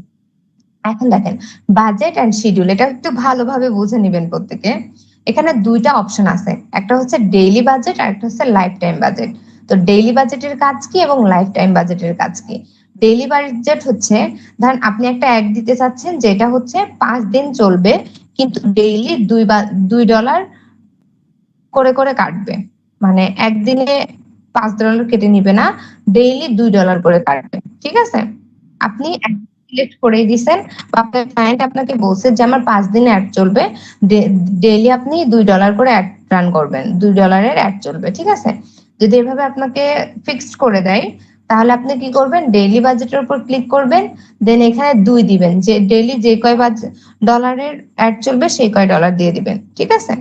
B: এখন দেখেন বাজেট এন্ড শিডিউল, এটা একটু ভালোভাবে বুঝে নেবেন প্রত্যেকে। এখানে 2টা অপশন আছে, একটা হচ্ছে ডেইলি বাজেট আর একটা হচ্ছে লাইফ টাইম বাজেট। তো ডেইলি বাজেটের কাজ কি এবং লাইফ টাইম বাজেটের কাজ কি? ডেইলি বাজেট হচ্ছে, ধরেন আপনি একটা অ্যাড দিতে চাচ্ছেন যেটা হচ্ছে 5 দিন চলবে, কিন্তু ডেইলি $2 করে করে কাটবে, মানে একদিনে $5 কেটে নিবে না, ডেইলি $2 করে কাটবে। ঠিক আছে, আপনি সিলেক্ট করে দিয়েছেন বা আপনার ক্লায়েন্ট আপনাকে বলছে যে আমার 5 দিন অ্যাড চলবে, ডেইলি আপনি $2 করে অ্যাড রান করবেন, $2 অ্যাড চলবে। ঠিক আছে, যদি এভাবে আপনাকে ফিক্সড করে দেয় তাহলে আপনি কি করবেন, ডেইলি বাজেটের উপর ক্লিক করবেন, দেন এখানে 2 দিবেন, যে ডেইলি যে কয় ডলারের অ্যাড চলবে সেই কয় ডলার দিয়ে দিবেন। ঠিক আছে,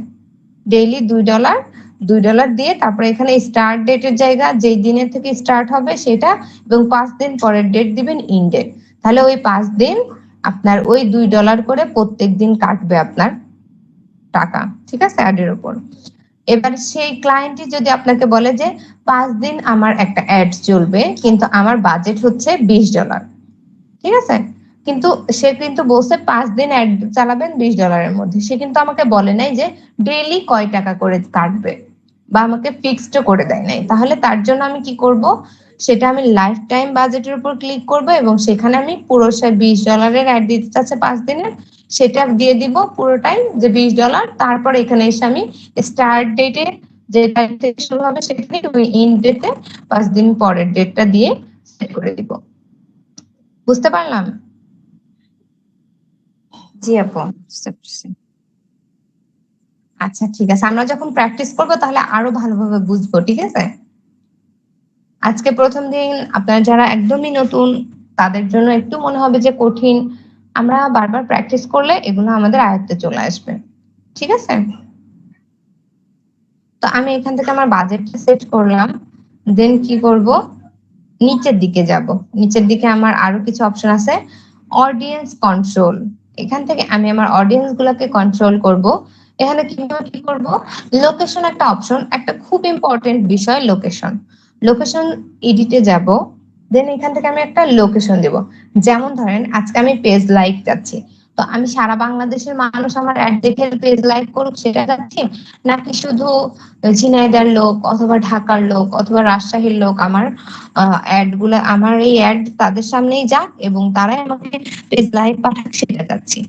B: ডেইলি $2 দিয়ে তারপরে এখানে স্টার্ট ডেটের জায়গা, যেই দিনের থেকে স্টার্ট হবে সেটা, এবং 5 দিন পরের ডেট দিবেন ইন ডেট। তাহলে ওই 5 দিন আপনার ওই $2 করে প্রত্যেক দিন কাটবে আপনার টাকা। ঠিক আছে, অ্যাডের উপর। এবার সেই ক্লায়েন্টই যদি আপনাকে বলে যে 5 দিন আমার একটা অ্যাড চলবে, কিন্তু আমার বাজেট হচ্ছে $20, ঠিক আছে, কিন্তু সে কিন্তু বলছে 5 দিন অ্যাড চালাবেন $20 মধ্যে, সে কিন্তু আমাকে বলে নাই যে ডেইলি কয় টাকা করে কাটবে, বা আমাকে ফিক্সড করে দেয় নাই। তাহলে তার জন্য আমি কি করব, সেটা আমি লাইফ টাইম বাজেটের উপর ক্লিক করব এবং সেখানে আমি পুরো $20 অ্যাড দিতে চাচ্ছে 5 দিনের, সেটা দিয়ে দিব পুরোটাই যে $20। তারপর এখানে এসে আমি স্টার্ট ডেটে যে তারিখ থেকে শুরু হবে সেখানে ওই এন্ড ডেটে 5 দিন পরের ডেটটা দিয়ে সেট করে দিব। বুঝতে পারলাম?
I: জি আপু, বুঝতে পারছি।
B: আচ্ছা ঠিক আছে, আমরা যখন প্র্যাকটিস করবো তাহলে আরো ভালোভাবে বুঝবো, ঠিক আছে? আজকে প্রথম দিন, আপনারা যারা একদমই নতুন তাদের জন্য একটু মনে হবে যে কঠিন। আমরা বারবার প্র্যাকটিস করলে এগুলো আমাদের আয়ত্তে চলে আসবে, ঠিক আছে? তো আমি এখান থেকে আমার বাজেটটা সেট করলাম। দেন কি করব, নিচের দিকে যাব। নিচের দিকে আমার আরো কিছু অপশন আছে। অডিয়েন্স কন্ট্রোল, এখান থেকে আমি আমার অডিয়েন্স গুলাকে কন্ট্রোল করব। এখানে কিভাবে কি করব, লোকেশন একটা অপশন, একটা খুব ইম্পর্টেন্ট বিষয় লোকেশন। লোকেশন এডিটে যাব, দেন এখান থেকে আমি একটা লোকেশন দেব। যেমন ধরেন আজকে আমি পেজ লাইক যাচ্ছি, তো আমি সারা বাংলাদেশের মানুষ আমার অ্যাড দেখে পেজ লাইক করুক সেটা যাচ্ছি, নাকি শুধু ঝিনাইদহের লোক অথবা ঢাকার লোক অথবা রাজশাহীর লোক আমার অ্যাড গুলা, আমার এই অ্যাড তাদের সামনেই যাক এবং তারাই আমাকে পেজ লাইক পাঠাক সেটা চাচ্ছি।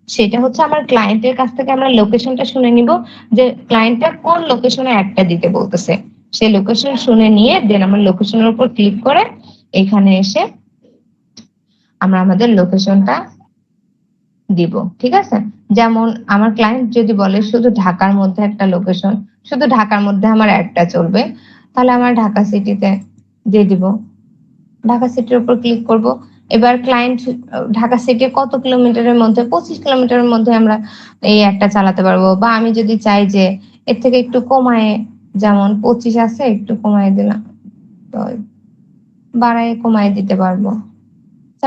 B: সেটা হচ্ছে আমার ক্লায়েন্টের কাছ থেকে আমরা লোকেশনটা শুনে নিব, যে ক্লায়েন্টটা কোন লোকেশনে অ্যাডটা দিতে বলতেছে। সেই লোকেশন শুনে নিয়ে দেন আমরা লোকেশনের উপর ক্লিক করে এখানে এসে আমরা আমাদের লোকেশনটা দিব, ঠিক আছে? যেমন আমার ক্লায়েন্ট যদি বলে শুধু ঢাকার মধ্যে একটা লোকেশন, শুধু ঢাকার মধ্যে আমার অ্যাডটা চলবে, তাহলে আমার ঢাকা সিটিতে দিয়ে দিব। ঢাকা সিটির উপর ক্লিক করব। এবার ক্লায়েন্ট ঢাকা সিটি কত কিলোমিটারের মধ্যে, 25 কিলোমিটারের মধ্যে আমরা এই একটা চালাতে পারবো। বা আমি যদি চাই যে এর থেকে একটু কমায়, যেমন 25 আছে একটু কমায় দিলাম, তো বাড়ায় কমায় দিতে পারবো।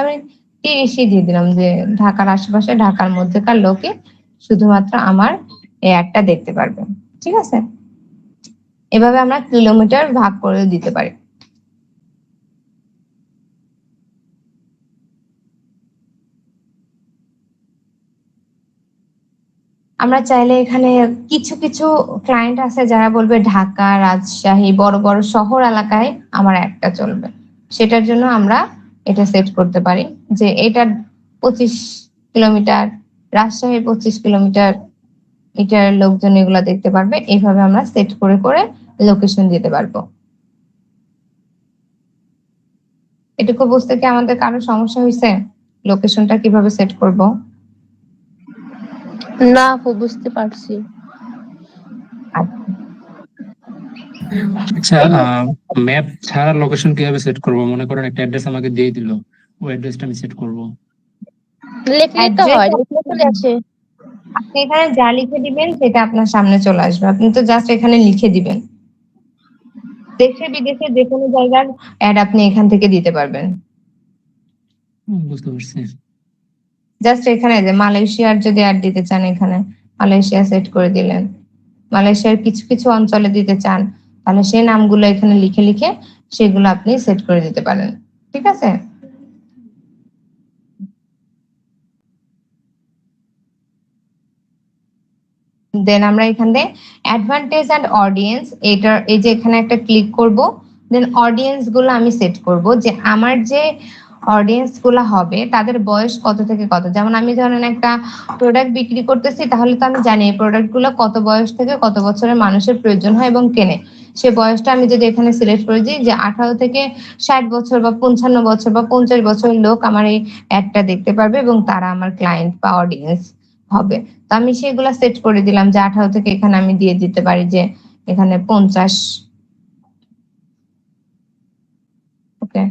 B: আমি 30ই দিয়ে দিলাম, যে ঢাকার আশেপাশে ঢাকার মধ্যেকার লোকে শুধুমাত্র আমার এই একটা দেখতে পারবে, ঠিক আছে? এভাবে আমরা কিলোমিটার ভাগ করে দিতে পারি। আমরা চাইলে এখানে কিছু কিছু ক্লায়েন্ট আছে যারা বলবে ঢাকা, রাজশাহী, বড় বড় শহর এলাকায় আমার একটা চলবে, সেটার জন্য আমরা এটা সেট করতে পারি যে এটা 25 কিলোমিটার, রাজশাহী 25 কিলোমিটার, এটার লোকজন এগুলা দেখতে পারবে। এইভাবে আমরা সেট করে করে লোকেশন দিতে পারবো। এটুকু বুঝতে কি আমাদের কারো সমস্যা হয়েছে? লোকেশনটা কিভাবে সেট করব?
H: না আপু, বুঝতে পারছি।
J: আচ্ছা, ম্যাপ ছাড়া লোকেশন কিভাবে সেট করব? মনে করেন একটা অ্যাড্রেস আমাকে দিয়ে দিল, ওই অ্যাড্রেসটা আমি সেট করব।
H: লিখলে তো হয়, লিখলে চলে আসে।
B: আপনি এখানে যা লিখে দিবেন সেটা আপনার সামনে চলে আসবে। আপনি তো জাস্ট এখানে লিখে দিবেন। দেশে বিদেশে যে কোনো জায়গার অ্যাড আপনি এখান থেকে দিতে পারবেন।
J: বুঝতে পারছি।
B: জাস্ট এখানে যে মালয়েশিয়ার যদি অ্যাড দিতে চান, এখানে মালয়েশিয়া সেট করে দিলেন। মালয়েশিয়ার কিছু কিছু অঞ্চলে দিতে চান, তাহলে সেই নামগুলো এখানে লিখে লিখে সেগুলো আপনি সেট করে দিতে পারেন, ঠিক আছে? দেন আমরা এখানে অ্যাডভান্টেজ এন্ড অডিয়েন্স, এটার এই যে এখানে একটা ক্লিক করব। দেন অডিয়েন্স গুলো আমি সেট করব যে আমার যে অডিয়েন্স গুলো হবে তাদের বয়স কত থেকে কত। যেমন আমি ধরেন একটা প্রোডাক্ট বিক্রি করতেছি, তাহলে তো আমি জানি এই প্রোডাক্ট গুলো কত বয়স থেকে কত বছরের মানুষের প্রয়োজন হয় এবং কেনে। সে বয়সটা আমি যদি এখানে সিলেক্ট করে দিই যে 18 থেকে 60 বছর বা 55 বছর বা 50 বছরের লোক আমার এই অ্যাডটা দেখতে পারবে এবং তারা আমার ক্লায়েন্ট বা অডিয়েন্স হবে। তো আমি সেগুলা সেট করে দিলাম যে 18 থেকে এখানে আমি দিয়ে দিতে পারি যে এখানে 50। ওকে,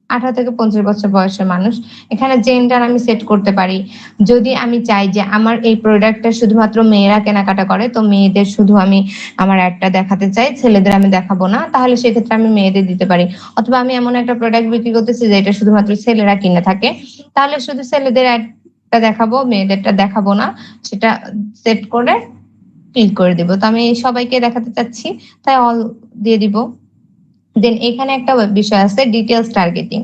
B: 18 থেকে 50 বছর বয়সের মানুষ। এখানে জেন্ডার আমি সেট করতে পারি। যদি আমি চাই যে আমার এই প্রোডাক্টটা শুধুমাত্র মেয়েরা কেনাকাটা করে, তো মেয়েদের শুধু আমি আমার অ্যাডটা দেখাতে চাই, ছেলেদের আমি দেখাবো না, তাহলে সেক্ষেত্রে আমি মেয়েদের দিতে পারি। অথবা আমি এমন একটা প্রোডাক্ট বিক্রি করতেছি যে এটা শুধুমাত্র ছেলেরা কিনে থাকে, তাহলে শুধু ছেলেদের অ্যাডটা দেখাবো, মেয়েদেরটা দেখাবো না। সেটা সেট করে ক্লিক করে দিব। তো আমি সবাইকে দেখাতে চাচ্ছি, তাই অল দিয়ে দিব। দেন এখানে একটা বিষয় আছে ডিটেলস টার্গেটিং।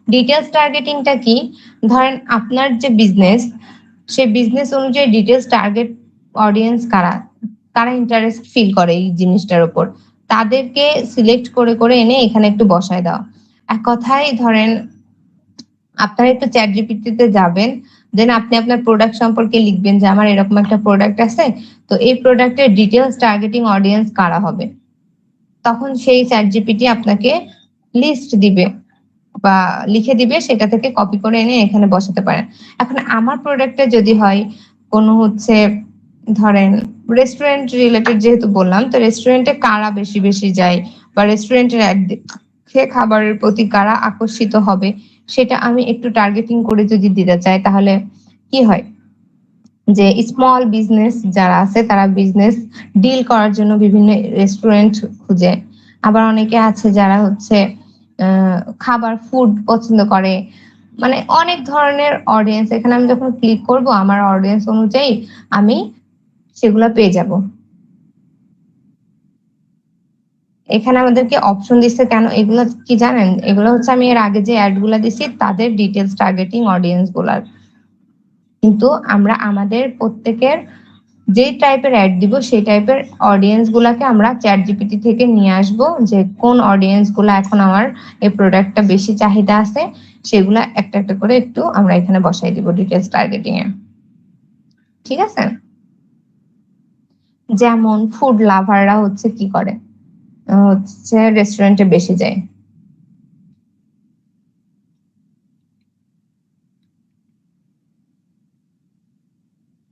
B: ডিটেলস টার্গেটিংটা কি? ধরেন আপনার যে বিজনেস, সেই বিজনেস অনুযায়ী ডিটেলস টার্গেট অডিয়েন্স কারা, কারা ইন্টারেস্ট ফিল করে এই জিনিসটার উপর, তাদেরকে সিলেক্ট করে করে এনে এখানে একটু বসায় দেওয়া। এক কথায় ধরেন আপনারা একটু চ্যাট জিপিটিতে যাবেন, দেন আপনি আপনার প্রোডাক্ট সম্পর্কে লিখবেন যে আমার এরকম একটা প্রোডাক্ট আছে, তো এই প্রোডাক্টের ডিটেলস টার্গেটিং অডিয়েন্স কারা হবে। তখন সেই চ্যাট জিপিটি আপনাকে লিস্ট দিবে বা লিখে দিবে, সেটা থেকে কপি করে এনে এখানে বসাতে পারেন। এখন আমার প্রোডাক্টে যদি হয় কোনো হচ্ছে ধরেন রেস্টুরেন্ট রিলেটেড, যেহেতু বললাম, তো রেস্টুরেন্টে কারা বেশি বেশি যায় বা রেস্টুরেন্টের খেয়ে খাবারের প্রতি কারা আকর্ষিত হবে, সেটা আমি একটু টার্গেটিং করে যদি দিতে চাই, তাহলে কি হয় যে স্মল বিজনেস যারা আছে তারা বিজনেস ডিল করার জন্য বিভিন্ন রেস্টুরেন্ট খুঁজে। আবার অনেকে আছে যারা হচ্ছে খাবার ফুড পছন্দ করে, মানে অনেক ধরনের অডিয়েন্স। এখানে আমি যখন ক্লিক করব আমার অডিয়েন্স অনুযায়ী আমি সেগুলা পেয়ে যাব। এখানে আমাদেরকে অপশন দিচ্ছে কেন, এগুলো কি জানেন? এগুলো হচ্ছে আমি এর আগে যে অ্যাড গুলা দিছি তাদের ডিটেলস টার্গেটিং অডিয়েন্স গুলার। কিন্তু আমরা আমাদের প্রত্যেকের যে টাইপের অ্যাড দিব সেই টাইপের অডিয়েন্স গুলাকে আমরা চ্যাট জিপিটি থেকে নিয়ে আসবো, যে কোন অডিয়েন্স গুলা এখন আমার এই প্রোডাক্টটা বেশি চাহিদা আছে, সেগুলা একটা একটা করে একটু আমরা এখানে বসাই দিব ডিটেলস টার্গেটিং এ। ঠিক আছে? যেমন ফুড লাভাররা হচ্ছে কি করে, হচ্ছে রেস্টুরেন্টে বেশি যায়।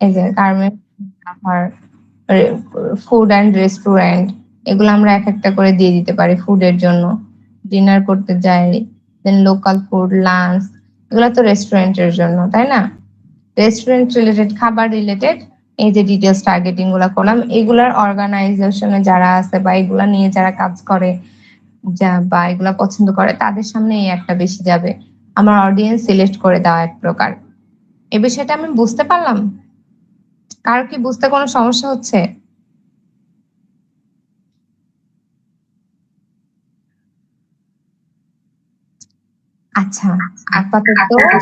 B: এই যে গার্মেন্ট, ফুড অ্যান্ড রেস্টুরেন্ট, এগুলো আমরা এক একটা করে দিয়ে দিতে পারি। ফুডের জন্য ডিনার করতে যাই, দেন লোকাল ফুড, লাঞ্চ, এগুলো তো রেস্টুরেন্টের জন্য, তাই না? রেস্টুরেন্ট রিলেটেড, খাবার রিলেটেড, এই যে ডিটেলস টার্গেটিং গুলা করলাম, এগুলার অর্গানাইজেশনে যারা আছে বা এগুলা নিয়ে যারা কাজ করে বা এগুলা পছন্দ করে তাদের সামনে এই একটা বেশি যাবে। আমার অডিয়েন্স সিলেক্ট করে দেওয়া এক প্রকার। এই বিষয়টা আমি বুঝতে পারলাম? কারো কি বুঝতে কোনো সমস্যা হচ্ছে? আচ্ছা, আপাতত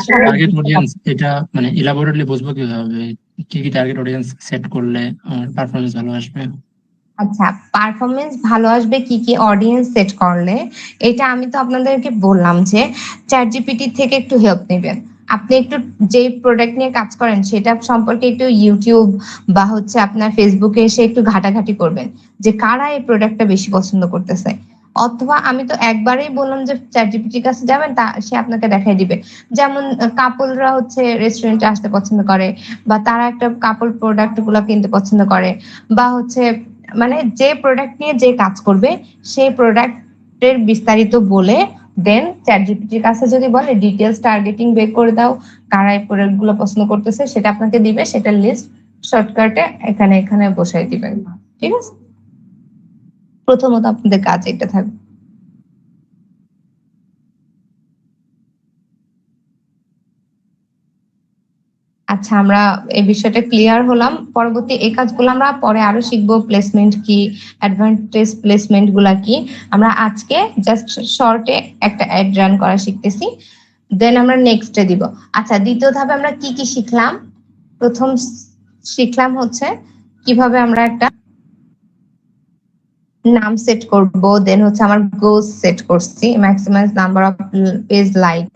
J: টার্গেট অডিয়েন্স এটা মানে ইলাবোরেটলি বুঝবো কিভাবে, কি কি টার্গেট অডিয়েন্স সেট করলে আমার পারফরমেন্স ভালো আসবে?
B: আচ্ছা, পারফরমেন্স ভালো আসবে কি কি অডিয়েন্স সেট করলে, এটা আমি তো আপনাদেরকে বললাম যে চ্যাট জিপিটি থেকে একটু হেল্প নেবেন। আপনি একটু যে প্রোডাক্ট নিয়ে কাজ করেন সেটা সম্পর্কে একটু ইউটিউব বা হচ্ছে আপনার ফেসবুকে এসে একটু ঘাটাঘাটি করবেন যে কারা এই প্রোডাক্টটা বেশি পছন্দ করতেছে। অথবা আমি তো একবারেই বললাম যে চ্যাট জিপিটির কাছে যাবেন, তা সে আপনাকে দেখাই দিবে। যেমন কাপলরা হচ্ছে রেস্টুরেন্টে আসতে পছন্দ করে, বা তারা একটা কাপল প্রোডাক্ট গুলো কিনতে পছন্দ করে, বা হচ্ছে মানে যে প্রোডাক্ট নিয়ে যে কাজ করবে সেই প্রোডাক্টের বিস্তারিত বলে দেন চ্যাট জিপিটির কাছে যদি বলে ডিটেলস টার্গেটিং বের করে দাও কারা এই প্রোডাক্ট গুলো পছন্দ করতেছে, সেটা আপনাকে দিবে, সেটার লিস্ট শর্টকাটে এখানে এখানে বসাই দিবেন। ঠিক আছে? প্রথমত আপনাদের কাজ এটা থাকবে। আচ্ছা, আমরা এই বিষয়টা ক্লিয়ার হলাম। পরবর্তী এই কাজগুলো আমরা পরে আরো শিখবো, প্লেসমেন্ট কি, অ্যাডভান্টেজ প্লেসমেন্ট গুলা কি। আমরা আজকে জাস্ট শর্টে একটা অ্যাড রান করা শিখতেছি, দেন আমরা নেক্সটে দিব। আচ্ছা, দ্বিতীয় ধাপে আমরা কি কি শিখলাম? প্রথম শিখলাম হচ্ছে কিভাবে আমরা একটা নাম সেট করব, দেন হচ্ছে আমার গোল সেট করছি, maximize number of page like.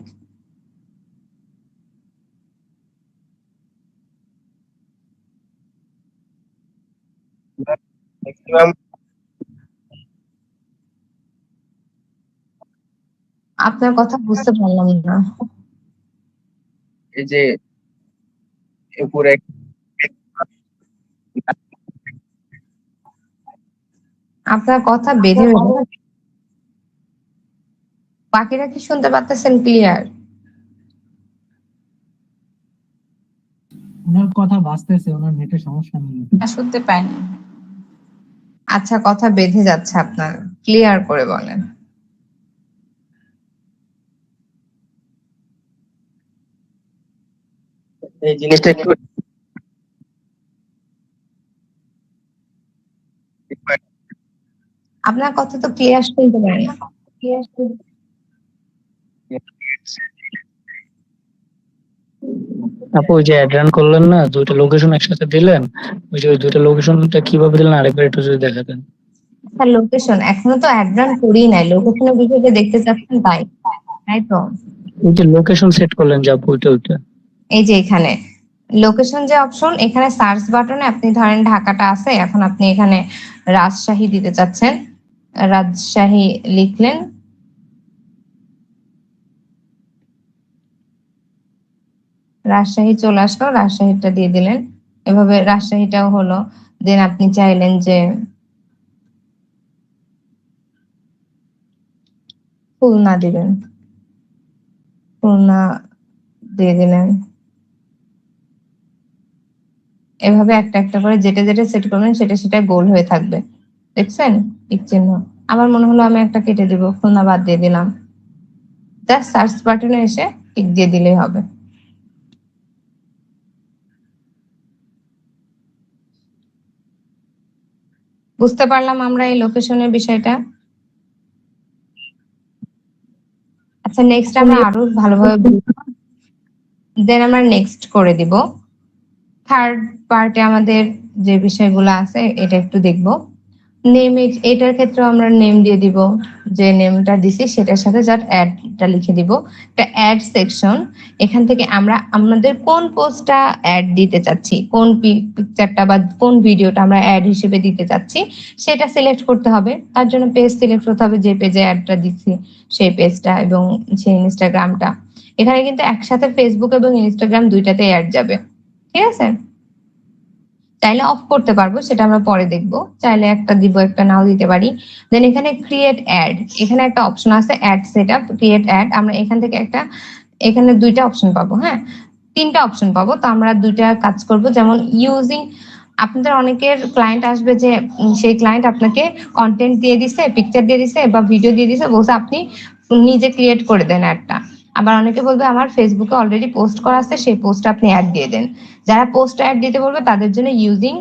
C: Maximum
B: আপনার কথা বুঝতে পারলাম না।
C: এই যে উপরে
B: আপনার কথা বেঁধে বেঁধে, বাকিরা কি শুনতে পাচ্ছেন ক্লিয়ার?
K: ওনার কথা বাঁচতেছে, ওনার নেটের সমস্যা নেই।
I: শুনতে পাইনি।
B: আচ্ছা, কথা বেঁধে যাচ্ছে আপনার, ক্লিয়ার করে বলেন।
C: এই জিনিসটা একটু
B: আপনার কথা তো ক্লিয়ার শুনতে পারি।
D: আপু ওই যে অ্যাড রান করলেন না, দুইটা লোকেশন একসাথে দিলেন, ওই যে ওই দুইটা লোকেশনটা কিভাবে দিলেন আরেকবার একটু যদি দেখাতেন।
B: স্যার লোকেশন এখনো তো অ্যাড রান করি নাই, লোকেশনের বিষয়টা দেখতে চাচ্ছেন তাই, তাই তো?
D: ওই যে লোকেশন সেট করলেন যে আপু ওইটা
B: এই যে এখানে লোকেশন যে অপশন, এখানে সার্চ বাটনে আপনি ধরেন ঢাকাটা আছে, এখন আপনি এখানে রাজশাহী দিতে চাচ্ছেন, রাজশাহী লিখলেন, রাজশাহী চলে আসলো, রাজশাহীটা দিয়ে দিলেন, এভাবে রাজশাহীটাও হলো। দেন আপনি চাইলেন যে খুলনা দিবেন, খুলনা দিয়ে দিলেন। এভাবে একটা একটা করে যেটা যেটা সেট করবেন সেটা সেটা গোল হয়ে থাকবে, দেখছেন টিক চিহ্ন। আমার মনে হলো আমি একটা কেটে দিব, খুলনা বাদ দিয়ে দিলাম, জাস্ট সার্চ বাটনে এসে টিক দিয়ে দিলেই হবে। বুঝতে পারলাম আমরা এই লোকেশনের বিষয়টা। আচ্ছা নেক্সট আমরা আরো ভালোভাবে দেন আমরা নেক্সট করে দিব। থার্ড পার্টে আমাদের যে বিষয়গুলো আছে এটা একটু দেখব। নেম, এটার ক্ষেত্রে আমরা নেম দিয়ে দিব, যে নেমটা দিছি সেটার সাথে জাস্ট অ্যাডটা লিখে দিব, একটা অ্যাড সেকশন। এখান থেকে আমরা আমাদের কোন পোস্টটা অ্যাড দিতে চাচ্ছি, কোন পিকচারটা বা কোন ভিডিওটা আমরা অ্যাড হিসেবে দিতে চাচ্ছি সেটা সিলেক্ট করতে হবে। তার জন্য পেজ সিলেক্ট করতে হবে, যে পেজে অ্যাডটা দিচ্ছি সেই পেজটা এবং সেই ইনস্টাগ্রামটা। এখানে কিন্তু একসাথে ফেসবুক এবং ইনস্টাগ্রাম দুইটাতে অ্যাড যাবে, ঠিক আছে? চাইলে অফ করতে পারবো, সেটা আমরা পরে দেখবো। চাইলে একটা দিব, একটা নাও দিতে পারি। দেন এখানে ক্রিয়েট অ্যাড, এখানে একটা অপশন আছে অ্যাড সেটআপ, ক্রিয়েট অ্যাড। আমরা এখান থেকে একটা, এখানে দুইটা অপশন পাবো, হ্যাঁ তিনটা অপশন পাবো, তো আমরা দুইটা কাজ করব। যেমন ইউজিং, আপনাদের অনেকের ক্লায়েন্ট আসবে যে সেই ক্লায়েন্ট আপনাকে কন্টেন্ট দিয়ে দিছে, পিকচার দিয়ে দিছে বা ভিডিও দিয়ে দিছে, বলছে আপনি নিজে ক্রিয়েট করে দেন অ্যাডটা। আবার অনেকে বলবে আমার ফেসবুকে অলরেডি পোস্ট করা আছে, সেই পোস্টটা আপনি অ্যাড দিয়ে দেন। যারা পোস্ট অ্যাড দিতে বলবে তাদের জন্য ইউজিং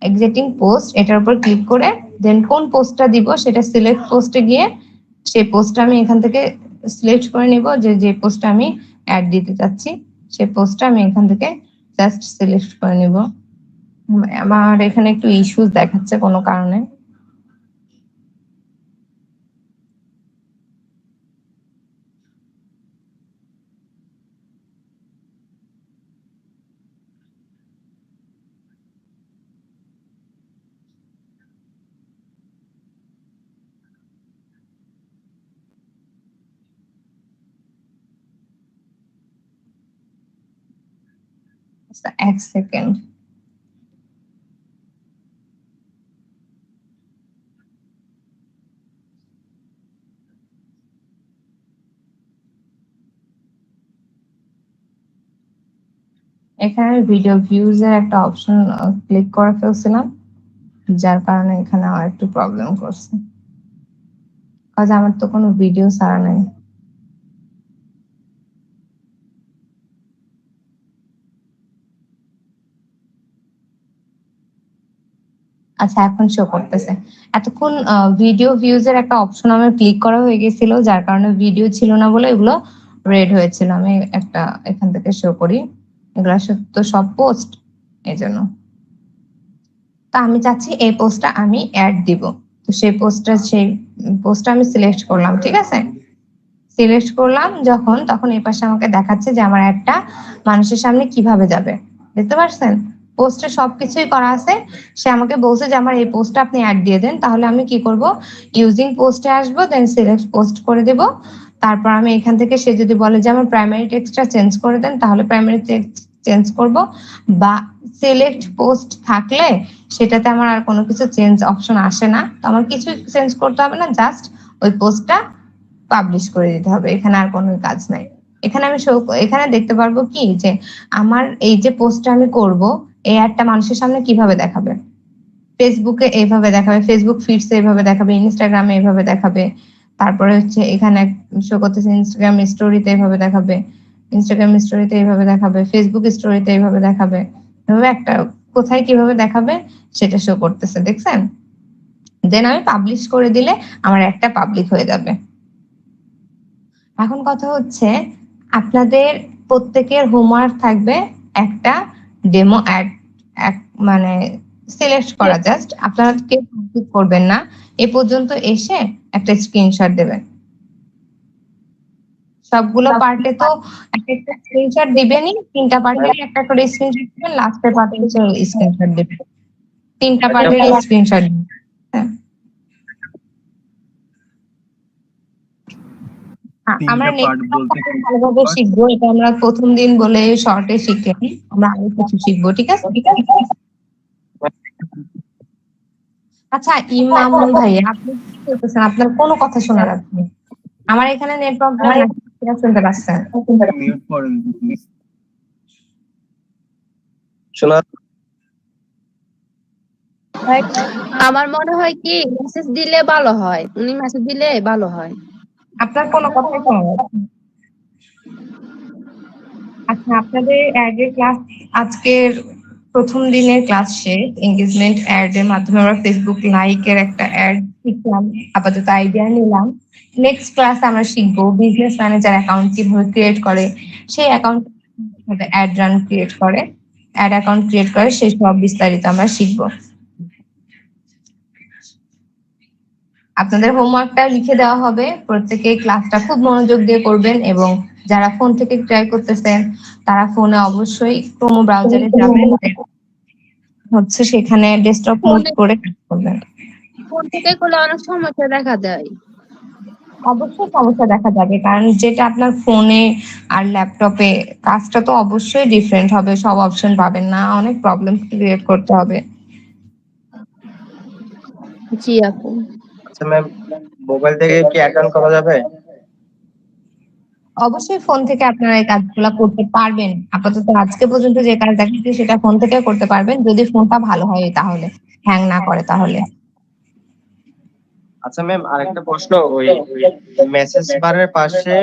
B: এক্সিস্টিং পোস্ট, এটার উপর ক্লিক করে দেন কোন পোস্টটা দিব সেটা সিলেক্ট পোস্টে গিয়ে সেই পোস্টটা আমি এখান থেকে সিলেক্ট করে নিব, যে যে পোস্টটা আমি অ্যাড দিতে চাচ্ছি সেই পোস্টটা আমি এখান থেকে জাস্ট সিলেক্ট করে নিব। আমার এখানে একটু ইস্যুস দেখাচ্ছে কোনো কারণে। এক সেকেন্ড। এখানে ভিডিও ভিউজ এর একটা অপশন ক্লিক করে ফেলছিলাম, যার কারণে এখানে আমার একটু প্রবলেম করছে, কাজ আমার তো কোনো ভিডিও ছাড়া নাই। আচ্ছা এখন শো করতেছে। এতক্ষণ ভিডিও ভিউজ এর একটা অপশন আমার ক্লিক করা হয়ে গেছিল, যার কারণে ভিডিও ছিল না বলে এগুলো রেড হয়েছিল। আমি একটা এখান থেকে শো করি, এগুলো তো সব পোস্ট, এই জন্য। তা আমি চাচ্ছি এই পোস্টটা আমি অ্যাড দিব, তো সেই পোস্টটা আমি সিলেক্ট করলাম, ঠিক আছে? সিলেক্ট করলাম যখন, তখন এই পাশে আমাকে দেখাচ্ছে যে আমার অ্যাডটা মানুষের সামনে কিভাবে যাবে, দেখতে পাচ্ছেন? পোস্টে সবকিছুই করা আছে। সে আমাকে বলছে যে আমার এই পোস্টটা আপনি অ্যাড দিয়ে দেন, তাহলে আমি কি করব, ইউজিং পোস্টে আসবো, দেন সিলেক্ট পোস্ট করে দেব। তারপর আমি এখান থেকে, সে যদি বলে যে আমার প্রাইমারি টেক্সটটা চেঞ্জ করে দেন, তাহলে প্রাইমারি টেক্সট চেঞ্জ করব, বা সিলেক্ট পোস্ট থাকলে সেটাতে আমার আর কোনো কিছু চেঞ্জ অপশন আসে না, তো আমার কিছু চেঞ্জ করতে হবে না, জাস্ট ওই পোস্টটা পাবলিশ করে দিতে হবে, এখানে আর কোনো কাজ নাই। এখানে আমি এখানে দেখতে পারবো কি যে আমার এই যে পোস্টটা আমি করব, এই অ্যাডটা মানুষের সামনে কিভাবে দেখাবে। ফেসবুকে এইভাবে দেখাবে, ফেসবুক ফিডসে এইভাবে দেখাবে, ইনস্টাগ্রামে এইভাবে দেখাবে, তারপরে হচ্ছে এখানে শো করতেছে ইনস্টাগ্রাম স্টোরিতে এইভাবে দেখাবে, ইনস্টাগ্রাম স্টোরিতে এইভাবে দেখাবে, ফেসবুক স্টোরিতে এইভাবে দেখাবে, এভাবে একটা কোথায় কিভাবে দেখাবে সেটা শো করতেছে, দেখছেন? দেন আমি পাবলিশ করে দিলে আমার একটা পাবলিক হয়ে যাবে। এখন কথা হচ্ছে আপনাদের প্রত্যেকের হোমওয়ার্ক থাকবে একটা ডেমো অ্যাড, মানে সিলেক্ট করা, জাস্ট আপনারা কেউ কমপ্লিট করবেন না, এ পর্যন্ত এসে একটা স্ক্রিনশট দেবেন। সবগুলো পার্টে তো একটা স্ক্রিনশট দিবেনই, 3টা পার্টেরই একটা করে স্ক্রিনশট দিবেন, লাস্টের পার্টে স্ক্রিনশট দিবেন, 3টা পার্টেরই স্ক্রিনশট দিবেন। হ্যাঁ। আমরা নেক্সট ভালোভাবে শিখবো, এটা আমরা প্রথম দিন বলে শর্টে শিখলাম, আমরা আরো কিছু শিখবো, ঠিক আছে? আচ্ছা ইমামুল ভাই, আপনি কি করতেছেন? আপনার কোনো কথা শোনা যাচ্ছে না। আমার এখানে নেট প্রবলেম শুনতে পাচ্ছেন?
A: শোনা
H: আমার মনে হয় কি মেসেজ দিলে ভালো হয়, উনি মেসেজ দিলে ভালো হয়।
B: আপনার কোনো কথাই শোনা যাচ্ছে না। আচ্ছা আপনাদের অ্যাড এর ক্লাস আজকের প্রথম দিনের ক্লাস শেষ, এঙ্গেজমেন্ট অ্যাড এর মাধ্যমে আমরা ফেসবুক লাইকের একটা অ্যাড শিখলাম, আপাতত আইডিয়া নিলাম। নেক্সট ক্লাসে আমরা শিখবো বিজনেস ম্যানেজার অ্যাকাউন্ট কিভাবে ক্রিয়েট করে, সেই অ্যাকাউন্ট অ্যাড রান ক্রিয়েট করে, অ্যাড অ্যাকাউন্ট ক্রিয়েট করে, সেই সব বিস্তারিত আমরা শিখবো। আপনাদের হোমওয়ার্কটা লিখে দেওয়া হবে, প্রত্যেকে ক্লাসটা খুব মনোযোগ দিয়ে করবেন, এবং যারা ফোন থেকে ট্রাই করতেছেন তারা ফোনে অবশ্যই ক্রোম ব্রাউজারে যাবেন, হচ্ছে সেখানে ডেস্কটপ মোড করে কাজ করবেন।
H: ফোন থেকে করলে অনেক সমস্যা দেখা দেয়।
B: অবশ্যই সমস্যা দেখা যাবে, কারণ যেটা আপনার ফোনে আর ল্যাপটপে কাজটা তো অবশ্যই ডিফারেন্ট হবে, সব অপশন পাবেন না, অনেক প্রবলেম ক্রিয়েট করতে হবে।
H: জি আপু।
A: আচ্ছা ম্যাম, মোবাইল থেকে কি অ্যাকাউন্ট করা যাবে?
B: অবশ্যই ফোন থেকে আপনারা এই কাজগুলো করতে পারবেন, আপাতত আজকে পর্যন্ত যে কাজ দেখাচ্ছি সেটা ফোন থেকে করতে পারবেন, যদি ফোনটা ভালো হয়, তাহলে হ্যাং না করে তাহলে।
A: আচ্ছা ম্যাম, আরেকটা প্রশ্ন, ওই মেসেজ বারের পাশে